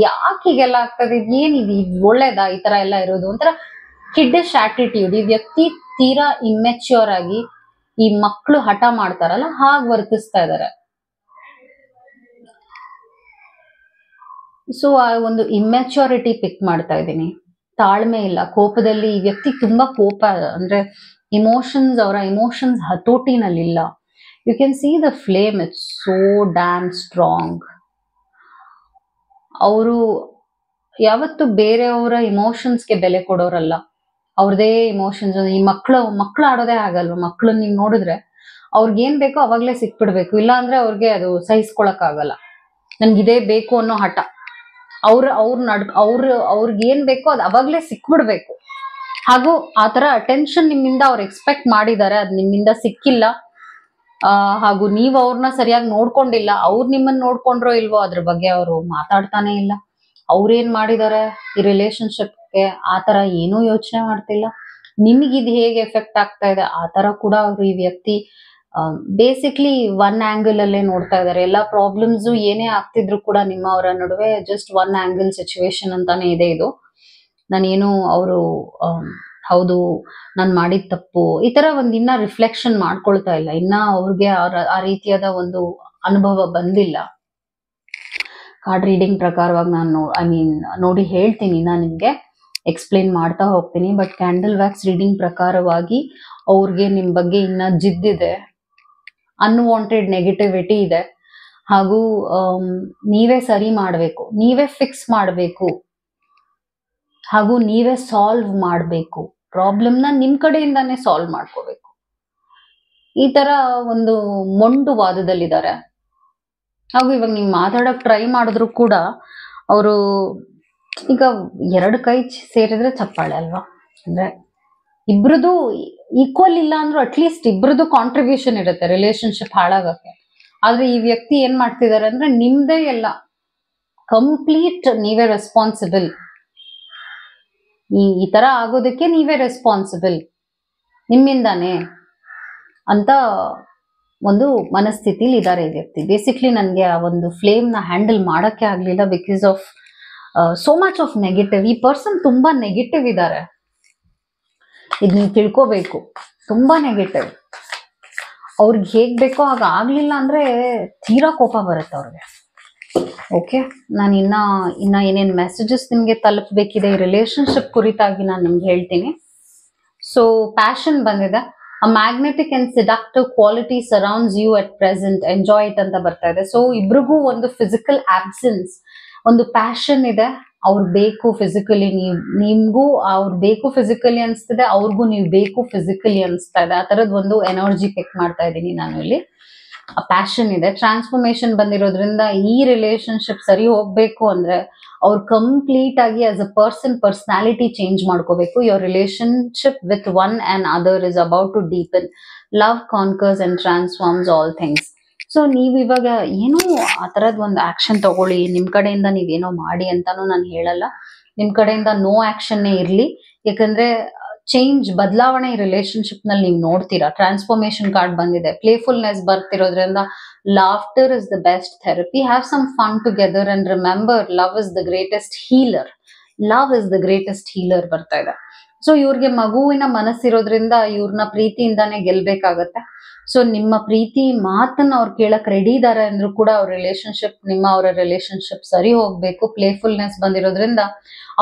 ಯಾಕೆ ಹೀಗೆಲ್ಲ ಆಗ್ತದೆ, ಏನಿದೆ, ಒಳ್ಳೇದಾ ಈ ತರ ಎಲ್ಲ ಇರೋದು, ಒಂಥರ ಕಿಡ್ಡಿಶ್ ಆಟಿಟ್ಯೂಡ್, ಈ ವ್ಯಕ್ತಿ ತೀರಾ ಇಮ್ಮೆಚ್ಯೂರ್ ಆಗಿ ಈ ಮಕ್ಕಳು ಹಠ ಮಾಡ್ತಾರಲ್ಲ ಹಾಗೆ ವರ್ತಿಸ್ತಾ ಇದ್ದಾರೆ. ಸೊ ಆ ಒಂದು ಇಮ್ಮೆಚ್ಯೂರಿಟಿ ಪಿಕ್ ಮಾಡ್ತಾ ಇದ್ದೀನಿ. ತಾಳ್ಮೆ ಇಲ್ಲ, ಕೋಪದಲ್ಲಿ ಈ ವ್ಯಕ್ತಿ ತುಂಬಾ ಕೋಪ, ಅಂದ್ರೆ ಅವರ ಇಮೋಷನ್ಸ್ ಹತೋಟಿನಲ್ಲಿಲ್ಲ. You can see the flame, it's so damn strong. ಅವರು ಯಾವತ್ತು ಬೇರೆಯವರ ಇಮೋಷನ್ಸ್ಗೆ ಬೆಲೆ ಕೊಡೋರಲ್ಲ, ಅವ್ರದೇ ಇಮೋಷನ್ಸ್. ಈ ಮಕ್ಕಳು ಆಡೋದೇ ಆಗಲ್ವ, ಮಕ್ಕಳು ನೀವ್ ನೋಡಿದ್ರೆ ಅವ್ರಿಗೆ ಏನ್ ಬೇಕೋ ಅವಾಗ್ಲೇ ಸಿಕ್ಬಿಡ್ಬೇಕು, ಇಲ್ಲ ಅಂದ್ರೆ ಅವ್ರಿಗೆ ಅದು ಸಹಿಸ್ಕೊಳಕ್ ಆಗಲ್ಲ. ನನ್ಗೆ ಇದೇ ಬೇಕು ಅನ್ನೋ ಹಠ, ಅವ್ರಿಗೆ ಏನ್ ಬೇಕೋ ಅದು ಅವಾಗ್ಲೇ ಸಿಕ್ಬಿಡ್ಬೇಕು. ಹಾಗೂ ಆತರ ಅಟೆನ್ಷನ್ ನಿಮ್ಮಿಂದ ಅವ್ರು ಎಕ್ಸ್ಪೆಕ್ಟ್ ಮಾಡಿದ್ದಾರೆ, ಅದ್ ನಿಮ್ಮಿಂದ ಸಿಕ್ಕಿಲ್ಲ. ಹಾಗೂ ನೀವ್ ಅವ್ರನ್ನ ಸರಿಯಾಗಿ ನೋಡ್ಕೊಂಡಿಲ್ಲ, ಅವ್ರು ನಿಮ್ಮನ್ನ ನೋಡ್ಕೊಂಡ್ರೋ ಇಲ್ವೋ ಅದ್ರ ಬಗ್ಗೆ ಅವರು ಮಾತಾಡ್ತಾನೆ ಇಲ್ಲ. ಅವ್ರೇನ್ ಮಾಡಿದ್ದಾರೆ ಈ ರಿಲೇಶನ್ಶಿಪ್ಗೆ ಆತರ ಏನೂ ಯೋಚನೆ ಮಾಡ್ತಿಲ್ಲ. ನಿಮಗಿದ್ ಹೇಗೆ ಎಫೆಕ್ಟ್ ಆಗ್ತಾ ಇದೆ ಆತರ ಕೂಡ ಅವ್ರು, ಈ ವ್ಯಕ್ತಿ ಬೇಸಿಕ್ಲಿ ಒನ್ ಆಂಗಲ್ ಅಲ್ಲೇ ನೋಡ್ತಾ ಇದ್ದಾರೆ. ಎಲ್ಲಾ ಪ್ರಾಬ್ಲಮ್ಸ್ ಏನೇ ಆಗ್ತಿದ್ರು ಕೂಡ ನಿಮ್ಮವರ ನಡುವೆ ಜಸ್ಟ್ ಒನ್ ಆಂಗಲ್ ಸಿಚುವೇಶನ್ ಅಂತಾನೆ ಇದೆ ಇದು. ನಾನೇನು ಅವರು ಹೌದು ನಾನ್ ಮಾಡಿದ ತಪ್ಪು ಈ ತರ ಇನ್ನ ರಿಫ್ಲೆಕ್ಷನ್ ಮಾಡ್ಕೊಳ್ತಾ ಇಲ್ಲ, ಇನ್ನ ಅವ್ರಿಗೆ ಆ ರೀತಿಯಾದ ಒಂದು ಅನುಭವ ಬಂದಿಲ್ಲ. ಕಾರ್ಡ್ ರೀಡಿಂಗ್ ಪ್ರಕಾರವಾಗಿ ನಾನು ನೋಡಿ ಹೇಳ್ತೀನಿ, ನಾನು ನಿಮ್ಗೆ ಎಕ್ಸ್ಪ್ಲೇನ್ ಮಾಡ್ತಾ ಹೋಗ್ತೀನಿ. ಬಟ್ ಕ್ಯಾಂಡಲ್ ವ್ಯಾಕ್ಸ್ ರೀಡಿಂಗ್ ಪ್ರಕಾರವಾಗಿ ಅವ್ರಿಗೆ ನಿಮ್ ಬಗ್ಗೆ ಇನ್ನ ಜಿದ್ದಿದೆ, ಅನ್ವಾಂಟೆಡ್ ನೆಗೆಟಿವಿಟಿ ಇದೆ. ಹಾಗೂ ನೀವೇ ಸರಿ ಮಾಡ್ಬೇಕು, ನೀವೇ ಫಿಕ್ಸ್ ಮಾಡ್ಬೇಕು, ಹಾಗೂ ನೀವೇ ಸಾಲ್ವ್ ಮಾಡ್ಬೇಕು. ಪ್ರಾಬ್ಲಮ್ನ ನಿಮ್ ಕಡೆಯಿಂದಾನೇ ಸಾಲ್ವ್ ಮಾಡ್ಕೋಬೇಕು. ಈ ತರ ಒಂದು ಮೊಂಡು ವಾದದಲ್ಲಿದ್ದಾರೆ. ಹಾಗೂ ಇವಾಗ ನೀವು ಮಾತಾಡಕ್ ಟ್ರೈ ಮಾಡಿದ್ರು ಕೂಡ ಅವರು, ಈಗ ಎರಡು ಕೈ ಸೇರಿದ್ರೆ ಚಪ್ಪಾಳೆ ಅಲ್ವಾ, ಅಂದ್ರೆ ಇಬ್ರದು ಈಕ್ವಲ್ ಇಲ್ಲ ಅಂದ್ರೂ ಅಟ್ಲೀಸ್ಟ್ ಇಬ್ರದು ಕಾಂಟ್ರಿಬ್ಯೂಷನ್ ಇರುತ್ತೆ ರಿಲೇಶನ್ಶಿಪ್ ಹಾಳಾಗಕ್ಕೆ. ಆದ್ರೆ ಈ ವ್ಯಕ್ತಿ ಏನ್ ಮಾಡ್ತಿದ್ದಾರೆ ಅಂದ್ರೆ ನಿಮ್ದೇ ಎಲ್ಲ ಕಂಪ್ಲೀಟ್ ನೀವೇ ರೆಸ್ಪಾನ್ಸಿಬಲ್, ಈ ತರ ಆಗೋದಕ್ಕೆ ನೀವೇ ರೆಸ್ಪಾನ್ಸಿಬಲ್, ನಿಮ್ಮಿಂದಾನೇ ಅಂತ ಒಂದು ಮನಸ್ಥಿತಿಲಿ ಇದ್ದಾರೆ ಈ ವ್ಯಕ್ತಿ. ಬೇಸಿಕ್ಲಿ ನನ್ಗೆ ಆ ಒಂದು ಫ್ಲೇಮ್ ನ ಹ್ಯಾಂಡಲ್ ಮಾಡಕ್ಕೆ ಆಗ್ಲಿಲ್ಲ, because of so much of negative. ಈ ಪರ್ಸನ್ ತುಂಬಾ ನೆಗೆಟಿವ್ ಇದ್ದಾರೆ, ಇದ್ ನೀವು ತಿಳ್ಕೋಬೇಕು. ತುಂಬಾ ನೆಗೆಟಿವ್, ಅವ್ರಿಗೆ ಹೇಗ್ ಬೇಕೋ ಹಾಗ ಆಗ್ಲಿಲ್ಲ ಅಂದ್ರೆ ತೀರಾ ಕೋಪ ಬರುತ್ತೆ ಅವ್ರಿಗೆ. ಓಕೆ, ನಾನು ಇನ್ನ ಏನೇನ್ ಮೆಸೇಜಸ್ ನಿಮ್ಗೆ ತಲುಪಬೇಕಿದೆ ಈ ರಿಲೇಶನ್ಶಿಪ್ ಕುರಿತಾಗಿ ನಾನು ನಿಮ್ಗೆ ಹೇಳ್ತೀನಿ. ಸೊ ಪ್ಯಾಷನ್ ಬಂದಿದೆ. A magnetic and seductive quality surrounds you at present. Enjoy it ಅಂತ ಬರ್ತಾ ಇದೆ. ಸೊ ಇಬ್ರಿಗೂ ಒಂದು ಫಿಸಿಕಲ್ ಆಬ್ಸೆನ್ಸ್, ಒಂದು ಪ್ಯಾಷನ್ ಇದೆ. ಅವ್ರು ಬೇಕು ಫಿಸಿಕಲಿ, ನಿಮ್ಗೂ ಅವ್ರು ಬೇಕು ಫಿಸಿಕಲಿ ಅನ್ಸ್ತಿದೆ, ಅವ್ರಿಗೂ ನೀವು ಬೇಕು ಫಿಸಿಕಲಿ ಅನ್ಸ್ತಾ ಇದೆ. ಆ ತರದ್ ಒಂದು ಎನರ್ಜಿ ಪಿಕ್ ಮಾಡ್ತಾ ಇದ್ದೀನಿ ನಾನು ಇಲ್ಲಿ. ಆ ಪ್ಯಾಷನ್ ಇದೆ. ಟ್ರಾನ್ಸ್ಫಾರ್ಮೇಶನ್ ಬಂದಿರೋದ್ರಿಂದ ಈ ರಿಲೇಶನ್ಶಿಪ್ ಸರಿ ಹೋಗ್ಬೇಕು ಅಂದ್ರೆ ಅವ್ರು ಕಂಪ್ಲೀಟ್ ಆಗಿ ಆಸ್ ಅ ಪರ್ಸನಾಲಿಟಿ ಚೇಂಜ್ ಮಾಡ್ಕೋಬೇಕು. Your relationship with one and other is about to deepen. Love conquers and transforms all things. So ನೀವು ಇವಾಗ ಏನೋ ಆ ತರದ್ ಒಂದು ಆಕ್ಷನ್ ತಗೊಳ್ಳಿ, ನಿಮ್ ಕಡೆಯಿಂದ ನೀವೇನೋ ಮಾಡಿ ಅಂತಾನು ನಾನು ಹೇಳಲ್ಲ. ನಿಮ್ ಕಡೆಯಿಂದ ನೋ ಆಕ್ಷನ್ನೇ ಇರ್ಲಿ, ಯಾಕಂದ್ರೆ ಚೇಂಜ್, ಬದಲಾವಣೆ ರಿಲೇಶನ್ಶಿಪ್ ನಲ್ಲಿ ನೀವು ನೋಡ್ತೀರಾ. ಟ್ರಾನ್ಸ್ಫಾರ್ಮೇಶನ್ ಕಾರ್ಡ್ ಬಂದಿದೆ, ಪ್ಲೇಫುಲ್ನೆಸ್ ಬರ್ತಿರೋದ್ರಿಂದ laughter is the best therapy. Have some fun together and remember love is the greatest healer. Love is the greatest healer ಬರ್ತಾ ಇದೆ. ಸೊ ಇವ್ರಿಗೆ ಮಗುವಿನ ಮನಸ್ಸಿರೋದ್ರಿಂದ ಇವ್ರನ್ನ ಪ್ರೀತಿಯಿಂದಾನೇ ಗೆಲ್ಬೇಕಾಗತ್ತೆ. ಸೊ ನಿಮ್ಮ ಪ್ರೀತಿ ಮಾತನ್ನ ಅವ್ರು ಕೇಳಕ್ ರೆಡಿ ಇದಾರೆ ಅಂದ್ರೂ ಕೂಡ ಅವ್ರ ರಿಲೇಶನ್ಶಿಪ್, ಅವರ ರಿಲೇಶನ್ಶಿಪ್ ಸರಿ ಹೋಗ್ಬೇಕು. ಪ್ಲೇಫುಲ್ನೆಸ್ ಬಂದಿರೋದ್ರಿಂದ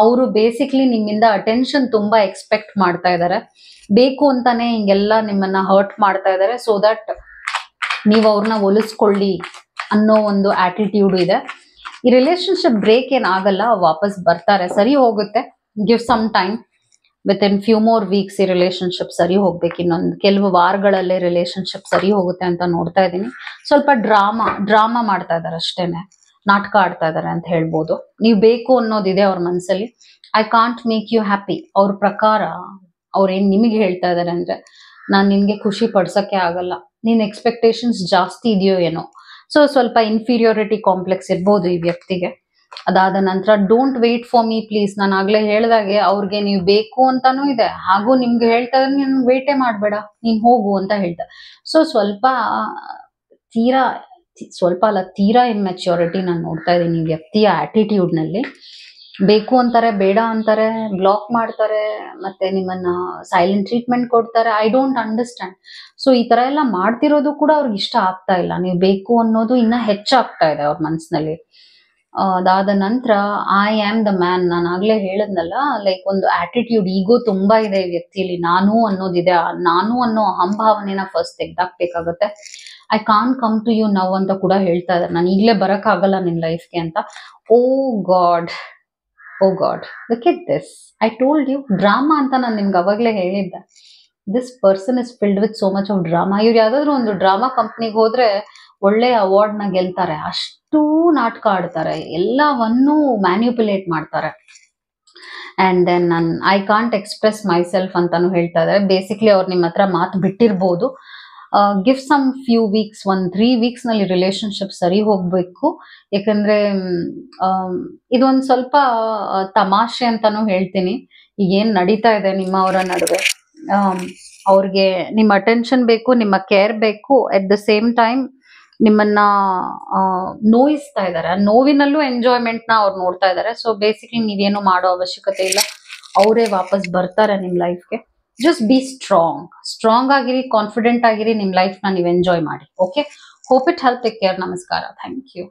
ಅವರು ಬೇಸಿಕ್ಲಿ ನಿಮ್ಮಿಂದ ಅಟೆನ್ಷನ್ ತುಂಬಾ ಎಕ್ಸ್ಪೆಕ್ಟ್ ಮಾಡ್ತಾ ಇದ್ದಾರೆ, ಬೇಕು ಅಂತಾನೆ ಹಿಂಗೆಲ್ಲ ನಿಮ್ಮನ್ನ ಹರ್ಟ್ ಮಾಡ್ತಾ ಇದ್ದಾರೆ, ಸೊ ದಟ್ ನೀವು ಅವ್ರನ್ನ ಒಲಿಸ್ಕೊಳ್ಳಿ ಅನ್ನೋ ಒಂದು ಆಟಿಟ್ಯೂಡ್ ಇದೆ. ಈ ರಿಲೇಶನ್ಶಿಪ್ ಬ್ರೇಕ್ ಏನ್ ಆಗಲ್ಲ, ವಾಪಸ್ ಬರ್ತಾರೆ, ಸರಿ ಹೋಗುತ್ತೆ. Give some time, within few more weeks ಈ ರಿಲೇಶನ್ಶಿಪ್ ಸರಿ ಹೋಗ್ಬೇಕು. ಇನ್ನೊಂದು ಕೆಲವು ವಾರಗಳಲ್ಲೇ ರಿಲೇಶನ್ಶಿಪ್ ಸರಿ ಹೋಗುತ್ತೆ ಅಂತ ನೋಡ್ತಾ ಇದ್ದೀನಿ. ಸ್ವಲ್ಪ ಡ್ರಾಮಾ ಮಾಡ್ತಾ ಇದಾರೆ ಅಷ್ಟೇನೆ, ನಾಟಕ ಆಡ್ತಾ ಇದಾರೆ ಅಂತ ಹೇಳ್ಬೋದು. ನೀವು ಬೇಕು ಅನ್ನೋದಿದೆ ಅವ್ರ ಮನ್ಸಲ್ಲಿ. I can't make you happy. ಅವ್ರ ಪ್ರಕಾರ ಅವ್ರೇನ್ ನಿಮಗೆ ಹೇಳ್ತಾ ಇದಾರೆ ಅಂದ್ರೆ, ನಾನ್ ನಿನ್ಗೆ ಖುಷಿ ಪಡ್ಸಕ್ಕೆ ಆಗಲ್ಲ, ನಿನ್ ಎಕ್ಸ್ಪೆಕ್ಟೇಷನ್ಸ್ ಜಾಸ್ತಿ ಇದೆಯೋ ಏನೋ. ಸೊ ಸ್ವಲ್ಪ ಇನ್ಫೀರಿಯಾರಿಟಿ ಕಾಂಪ್ಲೆಕ್ಸ್ ಇರ್ಬೋದು ಈ ವ್ಯಕ್ತಿಗೆ. ಅದಾದ ನಂತರ don't wait for me please. ನಾನು ಆಗ್ಲೇ ಹೇಳ್ದಾಗೆ ಅವ್ರಿಗೆ ನೀವು ಬೇಕು ಅಂತಾನೂ ಇದೆ, ಹಾಗೂ ನಿಮ್ಗೆ ಹೇಳ್ತಾ ಇದ್ರೆ ನೀನ್ ವೇಟೇ ಮಾಡ್ಬೇಡ, ನೀನ್ ಹೋಗು ಅಂತ ಹೇಳ್ತಾರೆ. ಸೊ ಸ್ವಲ್ಪ ಅಲ್ಲ ತೀರಾ ಇಮ್ಮೆಚ್ಯೂರಿಟಿ ನಾನು ನೋಡ್ತಾ ಇದ್ದೀನಿ ಈ ವ್ಯಕ್ತಿಯ ಆಟಿಟ್ಯೂಡ್ ನಲ್ಲಿ. ಬೇಕು ಅಂತಾರೆ, ಬೇಡ ಅಂತಾರೆ, ಬ್ಲಾಕ್ ಮಾಡ್ತಾರೆ, ಮತ್ತೆ ನಿಮ್ಮನ್ನ ಸೈಲೆಂಟ್ ಟ್ರೀಟ್ಮೆಂಟ್ ಕೊಡ್ತಾರೆ. I don't understand. ಸೊ ಈ ತರ ಎಲ್ಲ ಮಾಡ್ತಿರೋದು ಕೂಡ ಅವ್ರಿಗೆ ಇಷ್ಟ ಆಗ್ತಾ ಇಲ್ಲ. ನೀವು ಬೇಕು ಅನ್ನೋದು ಇನ್ನ ಹೆಚ್ಚಾಗ್ತಾ ಇದೆ ಅವ್ರ ಮನಸ್ಸಿನಲ್ಲಿ. ಅದಾದ ನಂತರ ಐ ಆಮ್ ದ ಮ್ಯಾನ್, ನಾನು ಆಗ್ಲೇ ಹೇಳದ್ನಲ್ಲ, ಲೈಕ್ ಒಂದು ಆಟಿಟ್ಯೂಡ್, ಈಗೋ ತುಂಬಾ ಇದೆ ಈ ವ್ಯಕ್ತಿಯಲ್ಲಿ. ನಾನು ಅನ್ನೋದಿದೆ, ನಾನು ಅನ್ನೋ ಅಹಂಭಾವನೆನ ಫಸ್ಟ್ ತೆಗ್ದಾಕ್ಬೇಕಾಗತ್ತೆ. I can't come to you now ಅಂತ ಕೂಡ ಹೇಳ್ತಾ ಇದ್ದಾರೆ. ನಾನು ಈಗಲೇ ಬರಕ್ ಆಗಲ್ಲ ನಿನ್ ಲೈಫ್ಗೆ ಅಂತ. Oh God, oh God, look at this. I told you, drama ಅಂತ ನಾನು ನಿಮ್ಗೆ ಅವಾಗಲೇ ಹೇಳಿದ್ದೆ. This person is filled with so much of drama. ಇವ್ರು ಯಾವ್ದಾದ್ರು ಒಂದು ಡ್ರಾಮಾ ಕಂಪ್ನಿಗೆ ಹೋದ್ರೆ ಒಳ್ಳೆ ಅವಾರ್ಡ್ ನ ಗೆಲ್ತಾರೆ. ಅಷ್ಟು ನಾಟಕ ಆಡ್ತಾರೆ, ಎಲ್ಲವನ್ನೂ ಮ್ಯಾನ್ಯುಪುಲೇಟ್ ಮಾಡ್ತಾರೆ. And then I can't express myself ಅಂತಾನು ಹೇಳ್ತಾ ಇದ್ದಾರೆ. ಬೇಸಿಕ್ಲಿ ಅವ್ರು ನಿಮ್ಮ ಹತ್ರ ಮಾತು ಬಿಟ್ಟಿರ್ಬೋದು. Give some few weeks, 3 weeks ನಲ್ಲಿ ರಿಲೇಶನ್ಶಿಪ್ ಸರಿ ಹೋಗ್ಬೇಕು. ಯಾಕಂದ್ರೆ ಇದೊಂದು ಸ್ವಲ್ಪ ತಮಾಷೆ ಅಂತಾನು ಹೇಳ್ತೀನಿ. ಈಗ ಏನ್ ನಡೀತಾ ಇದೆ ನಿಮ್ಮ ಅವರ ನಡುವೆ, ಅವ್ರಿಗೆ ನಿಮ್ಮ ಅಟೆನ್ಷನ್ ಬೇಕು, ನಿಮ್ಮ ಕೇರ್ ಬೇಕು. ಅಟ್ ದ ಸೇಮ್ ಟೈಮ್ ನಿಮ್ಮನ್ನ ನೋಯಿಸ್ತಾ ಇದ್ದಾರೆ. ಆ ನೋವಿನಲ್ಲೂ ಎಂಜಾಯ್ಮೆಂಟ್ ನ ಅವ್ರು ನೋಡ್ತಾ ಇದ್ದಾರೆ. ಸೊ ಬೇಸಿಕ್ಲಿ ನೀವೇನು ಮಾಡೋ ಅವಶ್ಯಕತೆ ಇಲ್ಲ, ಅವರೇ ವಾಪಸ್ ಬರ್ತಾರೆ ನಿಮ್ ಲೈಫ್ಗೆ. ಜಸ್ಟ್ ಬಿ ಸ್ಟ್ರಾಂಗ್ ಆಗಿರಿ, ಕಾನ್ಫಿಡೆಂಟ್ ಆಗಿರಿ, ನಿಮ್ ಲೈಫ್ ನ ನೀವು ಎಂಜಾಯ್ ಮಾಡಿ. Okay, hope it help. Take care. ನಮಸ್ಕಾರ. Thank you.